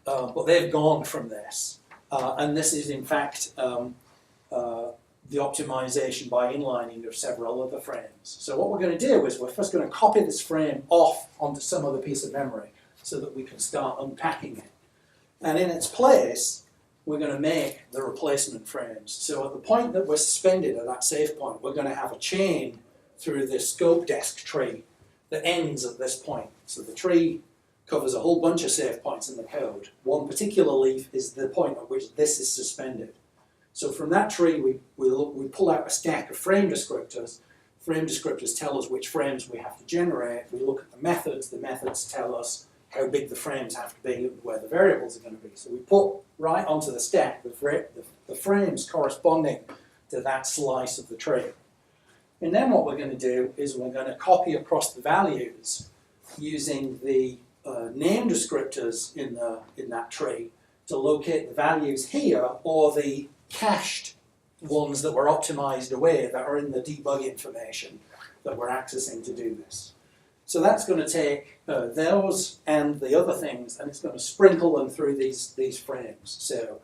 but they've gone from this. And this is in fact the optimization by inlining of several other frames. So what we're going to do is we're first going to copy this frame off onto some other piece of memory so that we can start unpacking it. And in its place, we're going to make the replacement frames. So at the point that we're suspended at that save point, we're going to have a chain through this scope desk tree that ends at this point. So the tree covers a whole bunch of save points in the code. One particular leaf is the point at which this is suspended. So from that tree, we pull out a stack of frame descriptors. Frame descriptors tell us which frames we have to generate. We look at the methods tell us how big the frames have to be and where the variables are going to be. So we put right onto the stack the frames corresponding to that slice of the tree. And then what we're going to do is we're going to copy across the values using the name descriptors in that tree to locate the values here, or the cached ones that were optimized away that are in the debug information that we're accessing to do this. So that's going to take those and the other things, and it's going to sprinkle them through these frames. So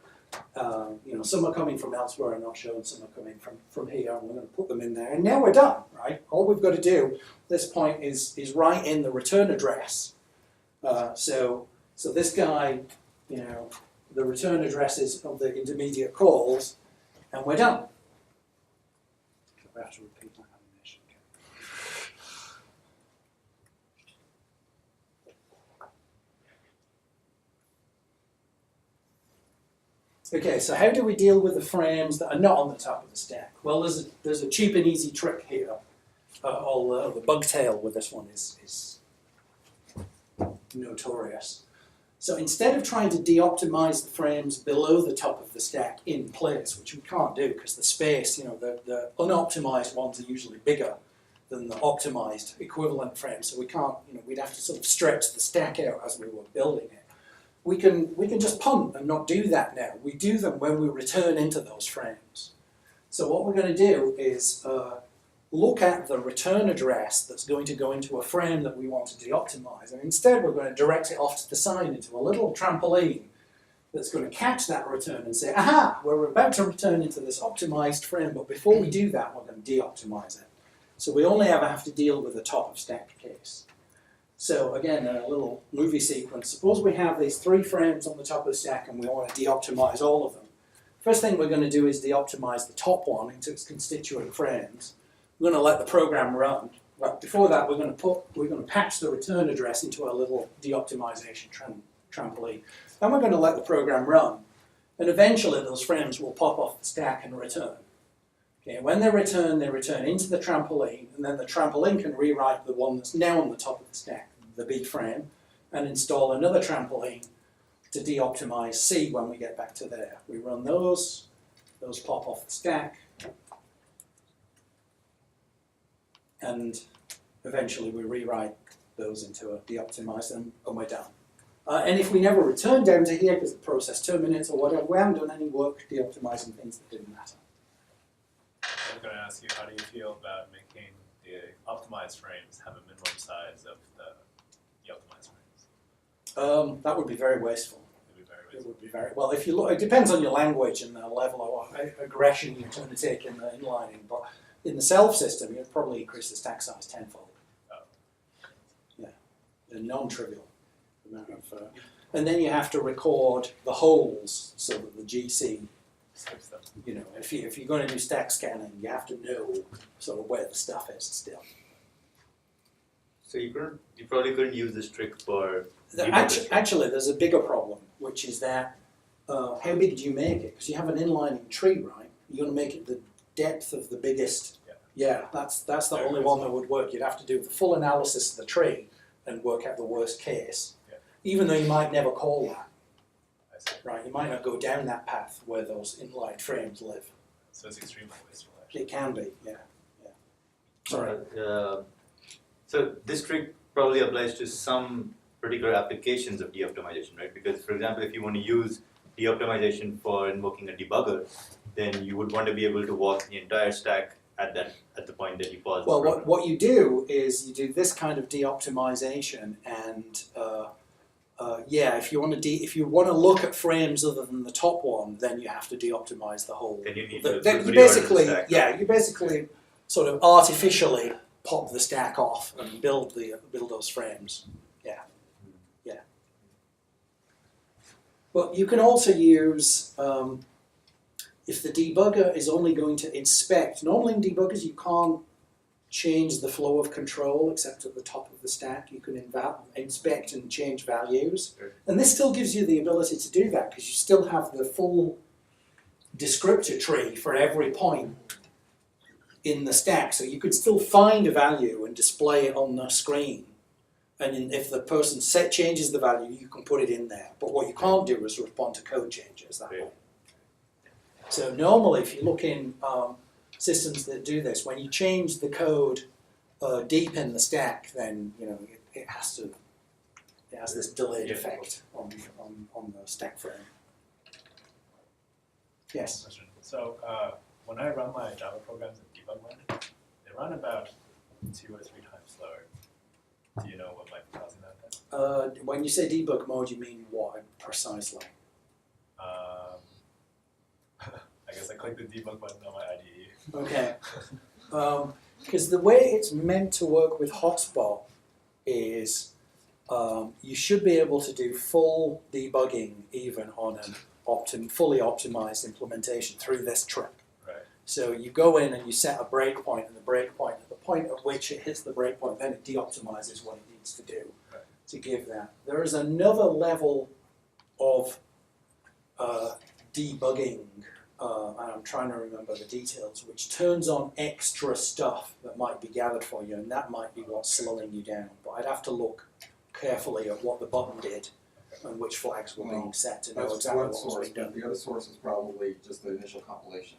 some are coming from elsewhere and not shown, some are coming from here, and we're going to put them in there. And now we're done, right? All we've got to do at this point is write in the return address. So this guy, the return addresses of the intermediate calls, and we're done. I have to repeat my animation again. Okay, so how do we deal with the frames that are not on the top of the stack? Well, there's a cheap and easy trick here. Although the bug tail with this one is notorious. So instead of trying to de-optimize the frames below the top of the stack in place, which we can't do because the space, the unoptimized ones are usually bigger than the optimized equivalent frames, so we can't, we'd have to sort of stretch the stack out as we were building it. We can just punt and not do that now. We do them when we return into those frames. So what we're going to do is look at the return address that's going to go into a frame that we want to de-optimize, and instead we're going to direct it off to the side into a little trampoline that's going to catch that return and say, aha, we're about to return into this optimized frame, but before we do that, we're going to de-optimize it. So we only ever have to deal with the top of stack case. So again, a little movie sequence. Suppose we have these 3 frames on the top of the stack and we want to de-optimize all of them. first thing we're going to do is de-optimize the top one into its constituent frames. We're going to let the program run. But before that, we're going to patch the return address into a little de-optimization trampoline. Then we're going to let the program run. And eventually those frames will pop off the stack and return. Okay, when they return into the trampoline, and then the trampoline can rewrite the one that's now on the top of the stack, the B frame, and install another trampoline to de-optimize C when we get back to there. We run those pop off the stack, and eventually we rewrite those into a de-optimized and we're done. And if we never return down to here because the process terminates or whatever, we haven't done any work de-optimizing things that didn't matter. I was going to ask you, how do you feel about making the optimized frames have a minimum size of the optimized frames? That would be very wasteful. It would be very It wasteful. would be very, well, if you look, it depends on your language and the level of aggression you're trying to take in the inlining, but in the self system, you'd probably increase the stack size tenfold. Oh. Yeah, a non-trivial amount of, and then you have to record the holes so that the GC, you know, if you're going to do stack scanning, you have to know sort of where the stuff is still. So you probably couldn't use this trick for Actually, there's a bigger problem, which is that how big do you make it? Because you have an inlining tree, right? You're going to make it the depth of the biggest. Yeah, that's the only one that would work. You'd have to do the full analysis of the tree and work out the worst case, even though you might never call that. I see. Right, you might not go down that path where those inline frames live. So it's extremely wasteful, actually. It can be, yeah. Sorry. So this trick probably applies to some particular applications of de-optimization, right? Because, for example, if you want to use de-optimization for invoking a debugger, then you would want to be able to walk the entire stack at the point that you pause. Well, the program. what you do is you do this kind of de-optimization, and if you want to look at frames other than the top one, then you have to de-optimize the whole. Then you need you to basically sort of artificially pop the stack off and build those frames. Yeah. But you can also use if the debugger is only going to inspect. Normally in debuggers you can't change the flow of control except at the top of the stack. You can inspect and change values. Sure. And this still gives you the ability to do that because you still have the full descriptor tree for every point in the stack. So you could still find a value and display it on the screen. And if the person changes the value, you can put it in there. But what you can't do is respond to code changes that way. So normally if you look in systems that do this, when you change the code deep in the stack, then it has this delayed effect on the stack frame. Yes. Question. So when I run my Java programs in debug mode, they run about 2 or 3 times slower. Do you know what might be causing that then? When you say debug mode, you mean what precisely? I guess I click the debug button on my IDE. Okay. Because the way it's meant to work with Hotspot is you should be able to do full debugging even on an fully optimized implementation through this trick. Right. So you go in and you set a breakpoint, and the breakpoint, at the point at which it hits the breakpoint, then it de-optimizes what it needs to do to give that. There is another level of debugging, and I'm trying to remember the details, which turns on extra stuff that might be gathered for you, and that might be what's slowing you down. But I'd have to look carefully at what the button did and which flags were being set to know That's exactly one what was source, being done. but the other source is probably just the initial compilation.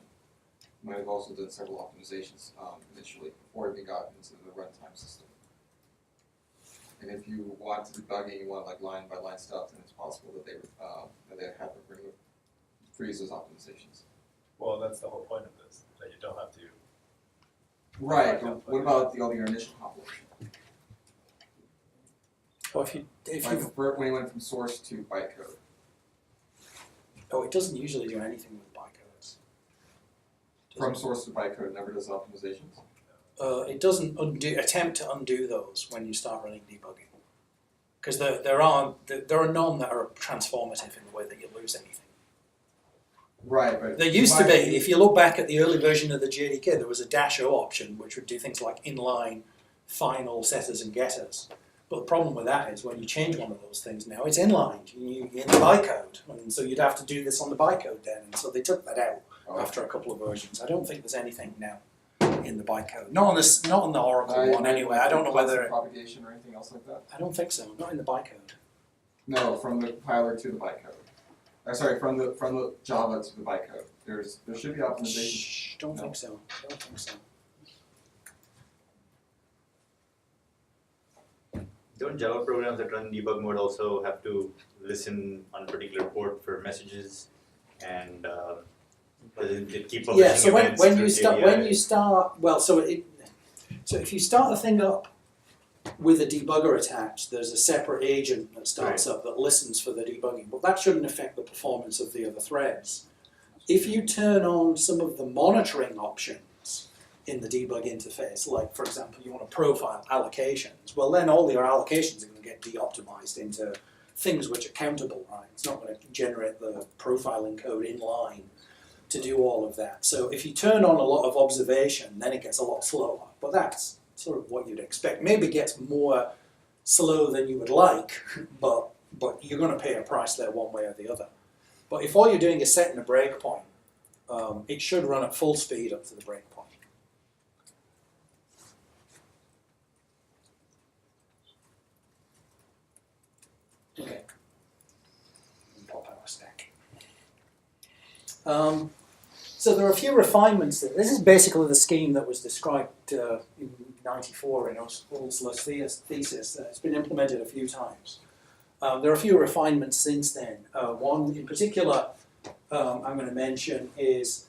You might have also done several optimizations initially before it even got into the runtime system. And if you want to debugging, you want like line by line stuff, then it's possible that they have to freeze those optimizations. Well, that's the whole point of this, that you don't have to. Right, but what about all your initial compilation? Well, if Like you when you went from source to bytecode. it doesn't usually do anything with bytecodes. From source to bytecode never does optimizations? It doesn't attempt to undo those when you start running debugging, because there are none that are transformative in the way that you lose anything. Right, but There used to be, if you look back at the early version of the JDK, there was a -O option which would do things like inline, final, setters and getters. But the problem with that is when you change one of those things now, it's inlined, in the bytecode. And so you'd have to do this on the bytecode then. And so they took that out after a couple of versions. I don't think there's anything now in the bytecode. Not on the Oracle one anyway. I don't know whether propagation or anything else like that. I don't think so. Not in the bytecode. No, from the compiler to the bytecode. Sorry, from the Java to the bytecode. There should be optimization. Shh, don't think so. Don't think so. Don't Java programs that run debug mode also have to listen on a particular port for messages and keep publishing Yeah, so events when through you start well, so if you start the thing up with a debugger attached, there's a separate agent that starts up that listens for the debugging, but that shouldn't affect the performance of the other threads. If you turn on some of the monitoring options in the debug interface, like for example you want to profile allocations, well then all your allocations are going to get de-optimized into things which are countable, right? It's not going to generate the profiling code in line to do all of that. So if you turn on a lot of observation, then it gets a lot slower, but that's sort of what you'd expect. Maybe it gets more slow than you would like, but you're going to pay a price there one way or the other. But if all you're doing is setting a breakpoint, it should run at full speed up to the breakpoint. Okay. And pop our stack. So there are a few refinements there. This is basically the scheme that was described in '94 in Osler's thesis. It's been implemented a few times. There are a few refinements since then. One in particular I'm going to mention is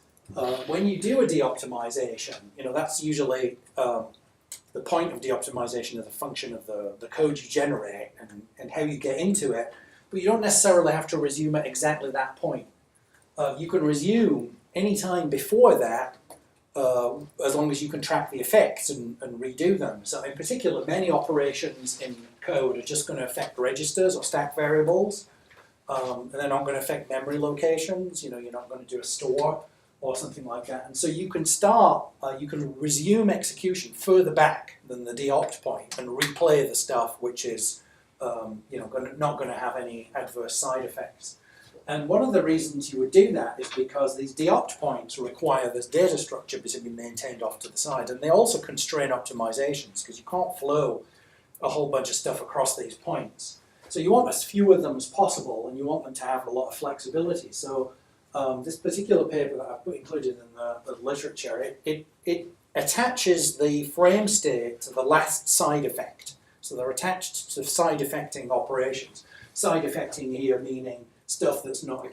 when you do a de-optimization, that's usually the point of de-optimization is a function of the code you generate and how you get into it, but you don't necessarily have to resume at exactly that point. You can resume any time before that, as long as you can track the effects and redo them. So in particular, many operations in code are just going to affect registers or stack variables, and they're not going to affect memory locations. You're not going to do a store or something like that. And so you can you can resume execution further back than the de-opt point and replay the stuff which is not going to have any adverse side effects. And one of the reasons you would do that is because these de-opt points require this data structure to be maintained off to the side, and they also constrain optimizations because you can't flow a whole bunch of stuff across these points. So you want as few of them as possible, and you want them to have a lot of flexibility. So this particular paper that I've included in the literature, it attaches the frame state to the last side effect. So they're attached to side effecting operations. Side effecting here meaning stuff that's not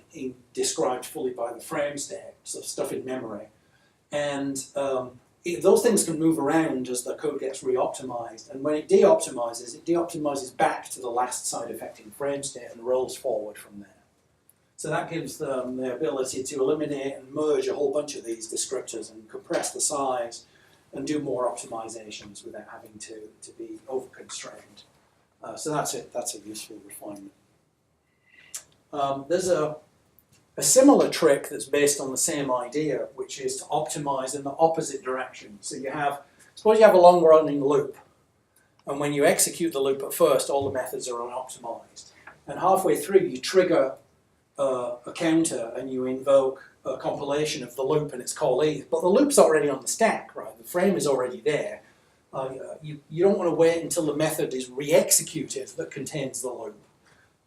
described fully by the frame state, so stuff in memory. And those things can move around as the code gets re-optimized, and when it de-optimizes back to the last side effecting frame state and rolls forward from there. So that gives them the ability to eliminate and merge a whole bunch of these descriptors and compress the size and do more optimizations without having to be over-constrained. So that's a useful refinement. There's a similar trick that's based on the same idea, which is to optimize in the opposite direction. So suppose you have a long-running loop, and when you execute the loop at first, all the methods are unoptimized. And halfway through, you trigger a counter and you invoke a compilation of the loop and its callee. But the loop's already on the stack, right? The frame is already there. You don't want to wait until the method is re-executed that contains the loop.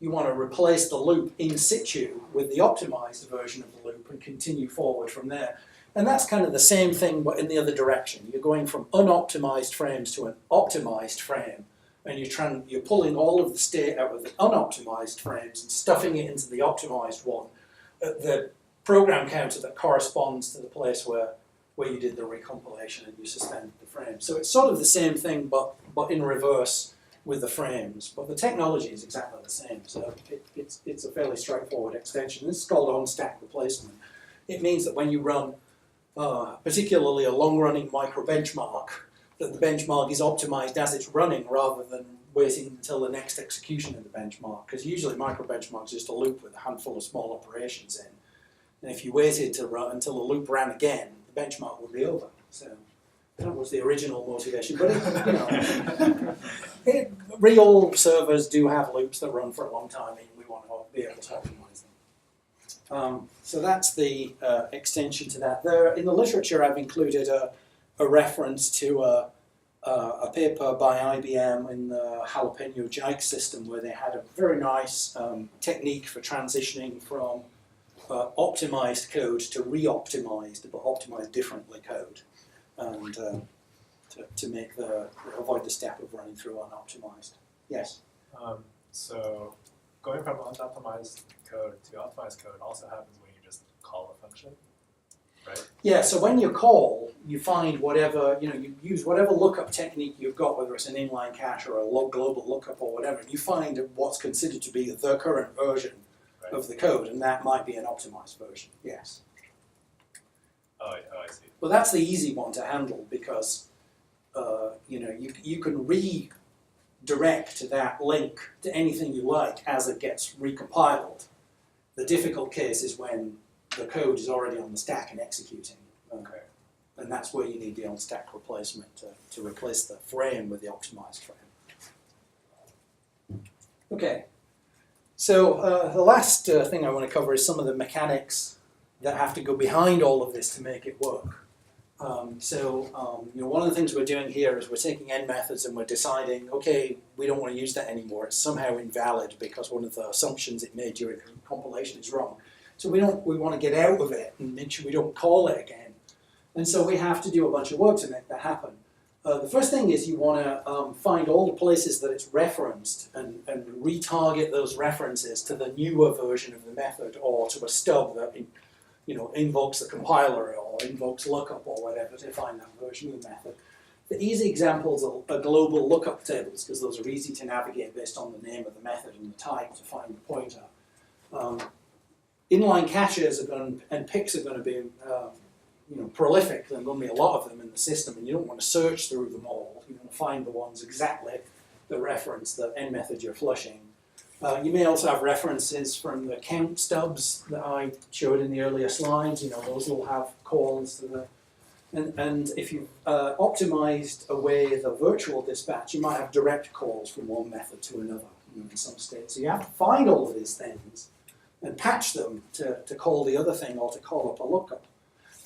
You want to replace the loop in situ with the optimized version of the loop and continue forward from there. And that's kind of the same thing but in the other direction. You're going from unoptimized frames to an optimized frame, and you're pulling all of the state out of the unoptimized frames and stuffing it into the optimized one at the program counter that corresponds to the place where you did the recompilation and you suspended the frame. So it's sort of the same thing but in reverse with the frames, but the technology is exactly the same, so it's a fairly straightforward extension. This is called on-stack replacement. It means that when you run particularly a long-running micro-benchmark, that the benchmark is optimized as it's running rather than waiting until the next execution of the benchmark, because usually micro-benchmark is just a loop with a handful of small operations in. And if you waited to run until the loop ran again, the benchmark would be over. So that was the original motivation. But real servers do have loops that run for a long time, and we want to be able to optimize them. So that's the extension to that. There, in the literature, I've included a reference to a paper by IBM in the jalapeno jike system, where they had a very nice technique for transitioning from optimized code to re-optimized, but optimized differently code, and to make avoid the step of running through unoptimized. Yes. So going from unoptimized code to optimized code also happens when you just call a function, right? Yeah, so when you call, you find whatever, you use whatever lookup technique you've got, whether it's an inline cache or a global lookup or whatever, and you find what's considered to be the current version of the code, and that might be an optimized version, yes. Oh, I see. Well, that's the easy one to handle because, you can redirect that link to anything you like as it gets recompiled. The difficult case is when the code is already on the stack and executing. Okay. And that's where you need the on-stack replacement to replace the frame with the optimized frame. Okay. So the last thing I want to cover is some of the mechanics that have to go behind all of this to make it work. One of the things we're doing here is we're taking end methods and we're deciding, okay, we don't want to use that anymore. It's somehow invalid because one of the assumptions it made during compilation is wrong. So we want to get out of it and make sure we don't call it again. And so we have to do a bunch of work to make that happen. The first thing is you want to find all the places that it's referenced and retarget those references to the newer version of the method or to a stub that invokes the compiler or invokes lookup or whatever to find that version of the method. The easy examples are global lookup tables because those are easy to navigate based on the name of the method and the type to find the pointer. Inline caches and picks are going to be prolific. There are going to be a lot of them in the system, and you don't want to search through them all. You want to find the ones exactly that reference the end method you're flushing. You may also have references from the count stubs that I showed in the earlier slides. Those will have calls to the... And if you've optimized away the virtual dispatch, you might have direct calls from one method to another in some states. So you have to find all of these things and patch them to call the other thing or to call up a lookup.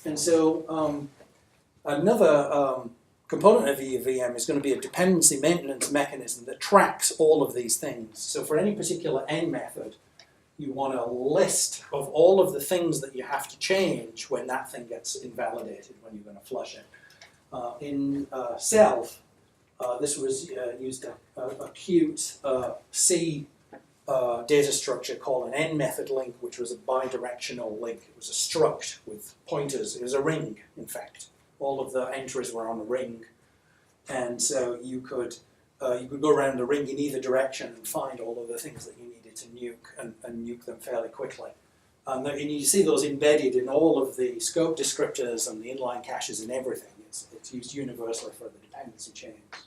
And so another component of the VM is going to be a dependency maintenance mechanism that tracks all of these things. So for any particular end method, you want a list of all of the things that you have to change when that thing gets invalidated, when you're going to flush it. In self, this was used a cute C data structure called an end method link, which was a bidirectional link. It was a struct with pointers. It was a ring, in fact. All of the entries were on a ring, and so you could go around the ring in either direction and find all of the things that you needed to nuke and nuke them fairly quickly. And you see those embedded in all of the scope descriptors and the inline caches and everything. It's used universally for the dependency chains.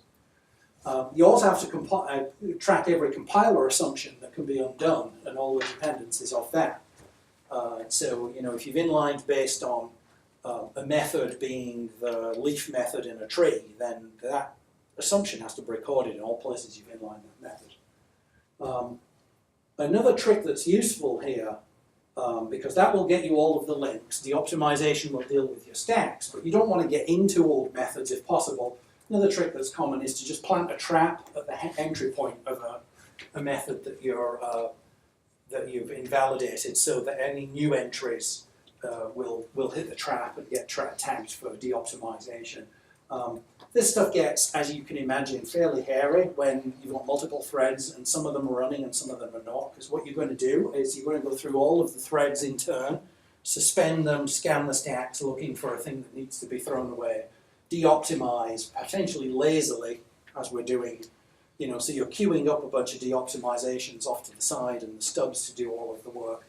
You also have to track every compiler assumption that can be undone and all the dependencies of that. So if you've inlined based on a method being the leaf method in a tree, then that assumption has to be recorded in all places you've inlined that method. Another trick that's useful here, because that will get you all of the links, the optimization will deal with your stacks, but you don't want to get into old methods if possible. Another trick that's common is to just plant a trap at the entry point of a method that you've invalidated, so that any new entries will hit the trap and get tagged for de-optimization. This stuff gets, as you can imagine, fairly hairy when you've got multiple threads and some of them are running and some of them are not, because what you're going to do is you're going to go through all of the threads in turn, suspend them, scan the stacks looking for a thing that needs to be thrown away, de-optimize, potentially lazily, as we're doing, so you're queuing up a bunch of de-optimizations off to the side and the stubs to do all of the work,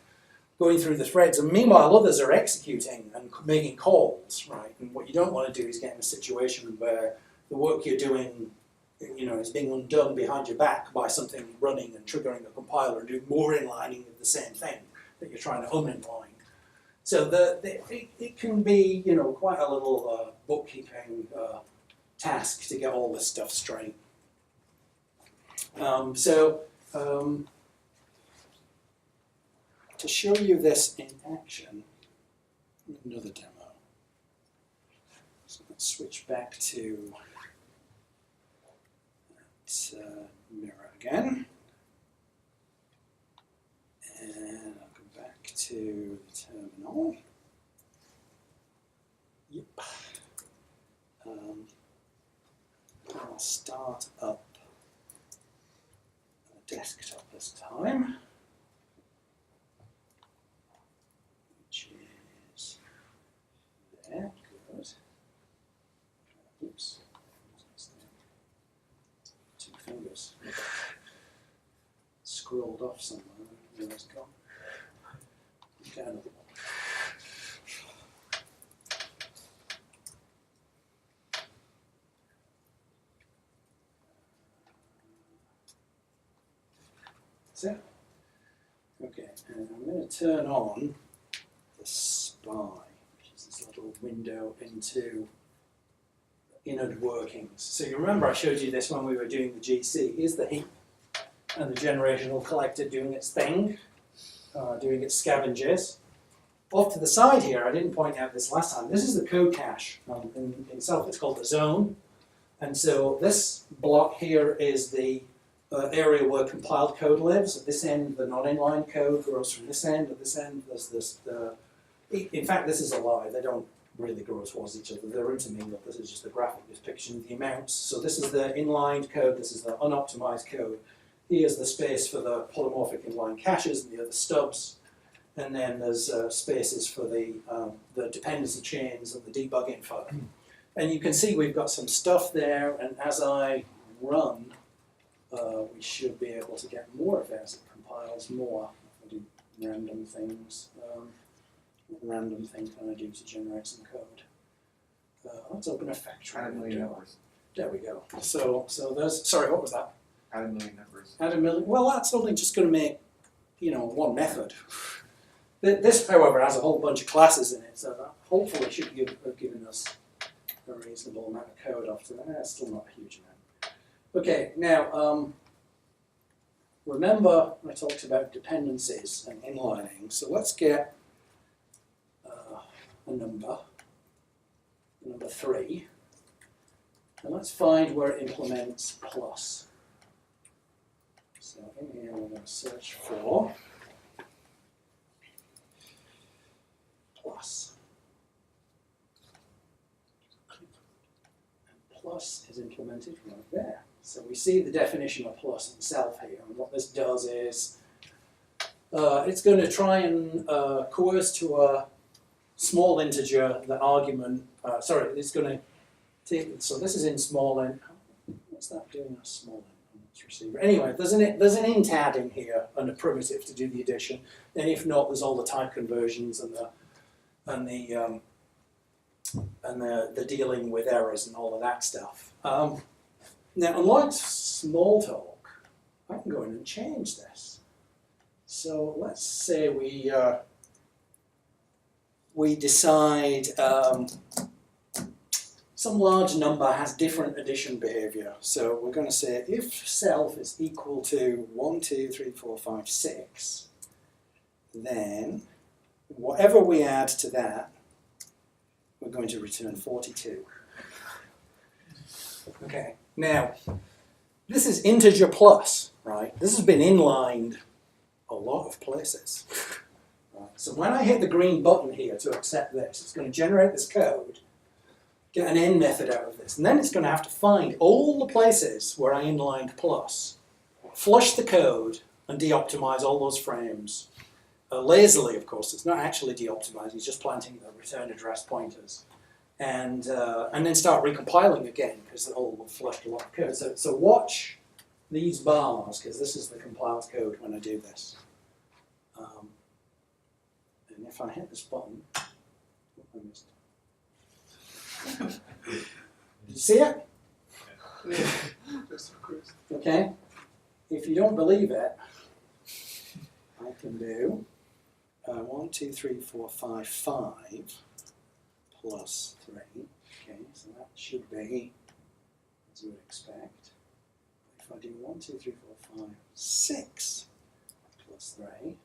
going through the threads, and meanwhile others are executing and making calls, right? And what you don't want to do is get in a situation where the work you're doing, is being undone behind your back by something running and triggering a compiler and doing more inlining of the same thing that you're trying to uninline. So it can be, you know, quite a little bookkeeping task to get all this stuff straight. To show you this in action, another demo. So let's switch back to mirror again. And I'll go back to the terminal. Yep. I'll start up a desktop this time, which is there. Good. Oops. Two fingers. Scrolled off somewhere. Where it's gone. Down a little. That's it. Okay, and I'm going to turn on the spy, which is this little window into the inner workings. So you remember I showed you this when we were doing the GC. Here's the heap and the generational collector doing its thing, doing its scavengers. Off to the side here, I didn't point out this last time, this is the code cache. In itself it's called the zone. And so this block here is the area where compiled code lives. At this end, the non-inline code grows from this end. At this end, there's this. In fact, this is a lie. They don't really grow towards each other. They're intermingled. This is just the graphic depiction of the amounts. So this is the inlined code. This is the unoptimized code. Here's the space for the polymorphic inline caches and the other stubs. And then there's spaces for the dependency chains and the debug info. And you can see we've got some stuff there. And as I run, we should be able to get more of it as it compiles more. I do random things. What random thing can I do to generate some code? Let's open a factory. Add a million numbers. There we go. So there's, sorry, what was that? Add a million numbers. Add a million. Well, that's only just going to make, you know, one method. This, however, has a whole bunch of classes in it, so that hopefully should have given us a reasonable amount of code after that. That's still not a huge amount. Okay, now, remember I talked about dependencies and inlining, so let's get a number 3, and let's find where it implements plus. So in here we're going to search for plus. And plus is implemented right there. So we see the definition of plus itself here, and what this does is it's going to try and coerce to a small integer the argument, it's going to take, so this is in small int, what's that doing a small int on its receiver? Anyway, there's an int add in here and a primitive to do the addition, and if not, there's all the type conversions and the dealing with errors and all of that stuff. Now, unlike Smalltalk, I can go in and change this. So let's say we decide some large number has different addition behavior. So we're going to say if self is equal to 1, 2, 3, 4, 5, 6, then whatever we add to that, we're going to return 42. Okay, now, this is integer plus, right? This has been inlined a lot of places. Right? So when I hit the green button here to accept this, it's going to generate this code, get an end method out of this, and then it's going to have to find all the places where I inlined plus, flush the code, and de-optimize all those frames. Lazily, of course, it's not actually de-optimized, it's just planting the return address pointers. And then start recompiling again, because it all flushed a lot of code. So watch these bars, because this is the compiled code when I do this. And if I hit this button, I missed. Did you see it? Okay. If you don't believe it, I can do 1, 2, 3, 4, 5, 5 plus 3. Okay, so that should be as you would expect. If I do 1, 2, 3, 4, 5, 6 plus 3.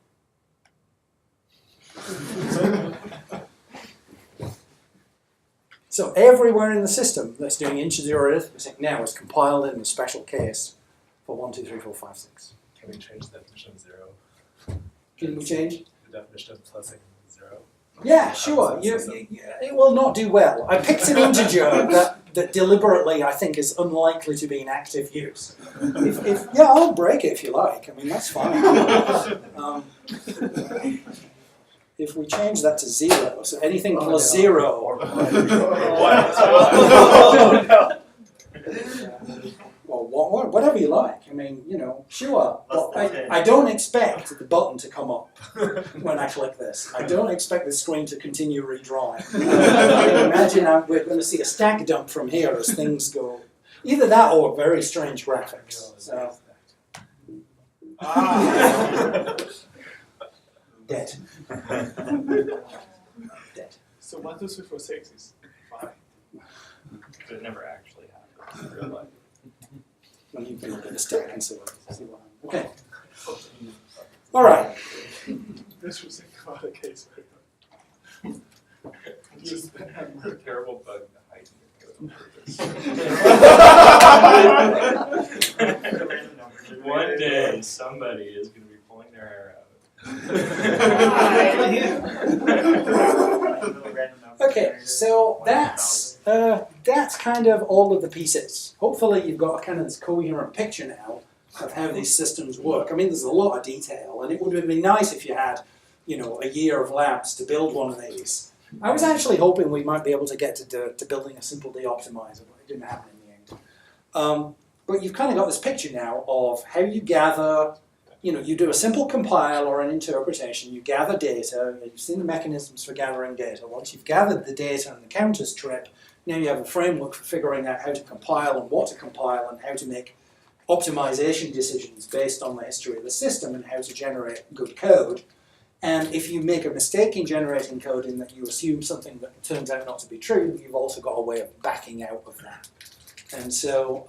So everywhere in the system that's doing integer arithmetic now is compiled in a special case for 1, 2, 3, 4, 5, 6. Can we change the definition of 0? Can we change? The definition of plusing 0? Yeah, sure. It will not do well. I picked an integer that deliberately I think is unlikely to be in active use. Yeah, I'll break it if you like. I mean, that's fine. If we change that to 0, so anything plus 0, or whatever you like. I mean, you know, sure. But I don't expect the button to come up when I click this. I don't expect the screen to continue redrawing. Imagine we're going to see a stack dump from here as things go. Either that or very strange graphics. So. Dead. Dead. So 1, 2, 3, 4, 6 is 5. But it never actually happened in real life. Well, you can look at the stack and see what happens. Okay. All right. This was about the case. Just A terrible bug to hide in your code. One day, somebody is going to be pulling their hair out. Okay, so that's kind of all of the pieces. Hopefully you've got a kind of this coherent picture now of how these systems work. I mean, there's a lot of detail, and it would have been nice if you had, you know, a year of labs to build one of these. I was actually hoping we might be able to get to building a simple de-optimizer, but it didn't happen in the end. But you've kind of got this picture now of how you gather. You know, you do a simple compile or an interpretation, you gather data, you've seen the mechanisms for gathering data. Once you've gathered the data and the counters trip, now you have a framework for figuring out how to compile and what to compile and how to make optimization decisions based on the history of the system and how to generate good code. And if you make a mistake in generating code in that you assume something that turns out not to be true, you've also got a way of backing out of that. And so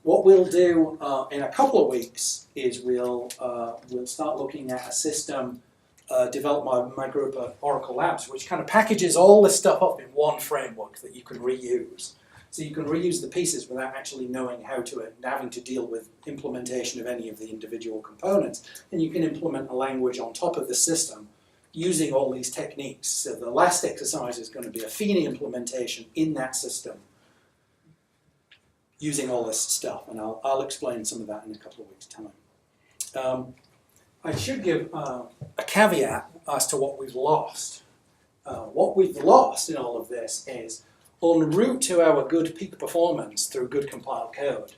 what we'll do in a couple of weeks is we'll start looking at a system developed by my group at Oracle Labs, which kind of packages all this stuff up in one framework that you can reuse. So you can reuse the pieces without actually knowing how to and having to deal with implementation of any of the individual components. And you can implement a language on top of the system using all these techniques. So the last exercise is going to be a Feeney implementation in that system using all this stuff, and I'll explain some of that in a couple of weeks' time. I should give a caveat as to what we've lost. What we've lost in all of this is, en route to our good peak performance through good compiled code,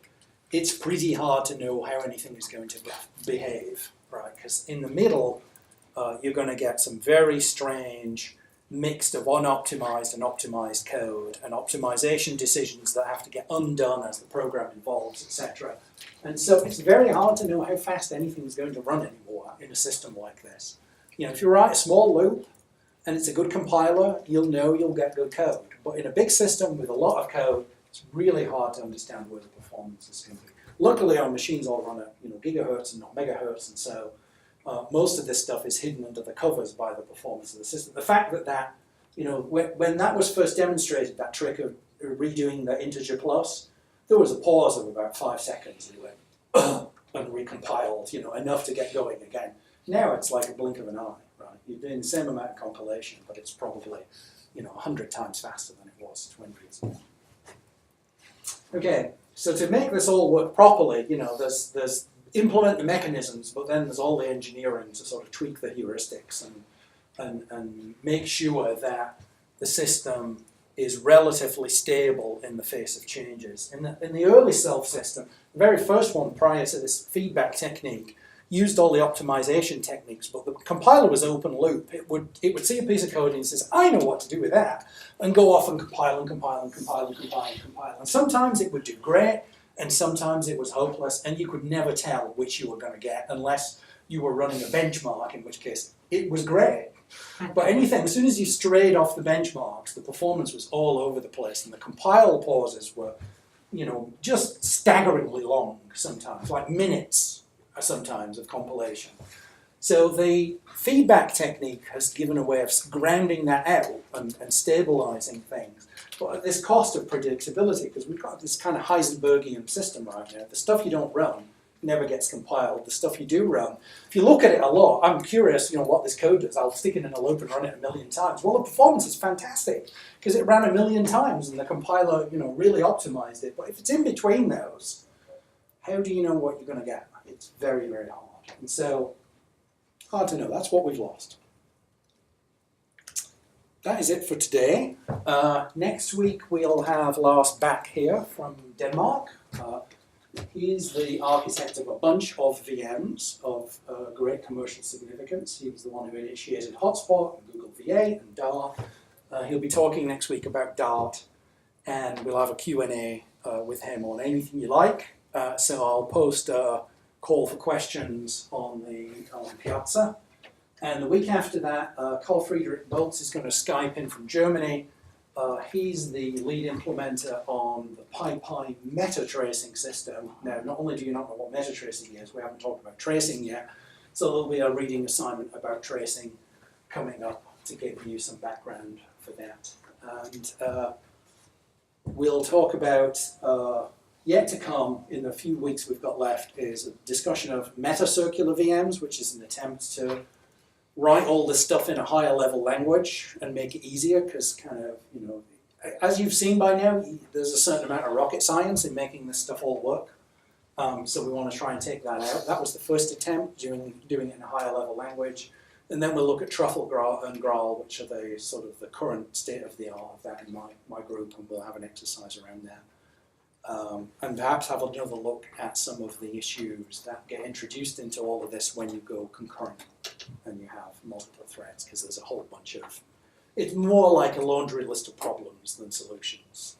it's pretty hard to know how anything is going to behave, right? Because in the middle, you're going to get some very strange mixed of unoptimized and optimized code and optimization decisions that have to get undone as the program evolves, etc. And so it's very hard to know how fast anything is going to run anymore in a system like this. You know, if you write a small loop and it's a good compiler, you'll know you'll get good code. But in a big system with a lot of code, it's really hard to understand where the performance is going to be. Luckily, our machines all run at gigahertz and not megahertz, and so most of this stuff is hidden under the covers by the performance of the system. The fact that when that was first demonstrated, that trick of redoing the integer plus, there was a pause of about 5 seconds. It went and recompiled, enough to get going again. Now it's like a blink of an eye, right? You're doing the same amount of compilation, but it's probably 100 times faster than it was 20 years ago. Okay, so to make this all work properly, there's implement the mechanisms, but then there's all the engineering to sort of tweak the heuristics and make sure that the system is relatively stable in the face of changes. In the early self system, the very first one prior to this feedback technique used all the optimization techniques, but the compiler was open loop. It would see a piece of code and it says, I know what to do with that, and go off and compile and compile and compile and compile and compile. And sometimes it would do great, and sometimes it was hopeless, and you could never tell which you were going to get unless you were running a benchmark, in which case it was great. But anything, as soon as you strayed off the benchmarks, the performance was all over the place, and the compile pauses were, you know, just staggeringly long sometimes, like minutes sometimes of compilation. So the feedback technique has given a way of grounding that out and stabilizing things, but at this cost of predictability, because we've got this kind of Heisenbergian system right now. The stuff you don't run never gets compiled. The stuff you do run, if you look at it a lot, I'm curious, you know, what this code does. I'll stick it in a loop and run it 1,000,000 times. Well, the performance is fantastic because it ran 1,000,000 times and the compiler, you know, really optimized it. But if it's in between those, how do you know what you're going to get? It's very, very hard. And so, hard to know. That's what we've lost. That is it for today. Next week we'll have Lars back here from Denmark. He's the architect of a bunch of VMs of great commercial significance. He was the one who initiated Hotspot, and Google V8, and Dart. He'll be talking next week about Dart, and we'll have a Q&A with him on anything you like. So I'll post a call for questions on Piazza. And the week after that, Carl Friedrich Boltz is going to Skype in from Germany. He's the lead implementer on the PyPy meta tracing system. Now, not only do you not know what meta tracing is, we haven't talked about tracing yet, so there'll be a reading assignment about tracing coming up to give you some background for that. And we'll talk about, yet to come in the few weeks we've got left, is a discussion of meta-circular VMs, which is an attempt to write all this stuff in a higher level language and make it easier, because kind of, you know, as you've seen by now, there's a certain amount of rocket science in making this stuff all work. So we want to try and take that out. That was the first attempt, doing it in a higher level language. And then we'll look at truffle and Graal, which are the sort of the current state of the art of that in my group, and we'll have an exercise around that. And perhaps have another look at some of the issues that get introduced into all of this when you go concurrent and you have multiple threads, because there's a whole bunch of, it's more like a laundry list of problems than solutions,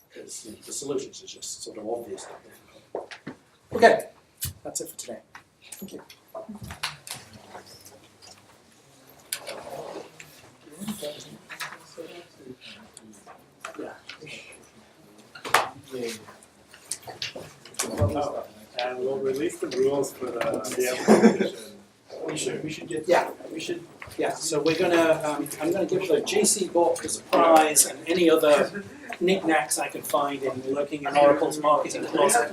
because you know, the solutions are just sort of obvious. Okay, that's it for today. Thank you. Oh, and we'll release the rules for the competition. We should get, yeah, so we're gonna, I'm gonna give the JC book as a prize and any other knickknacks I can find in looking in Oracle's marketing closet.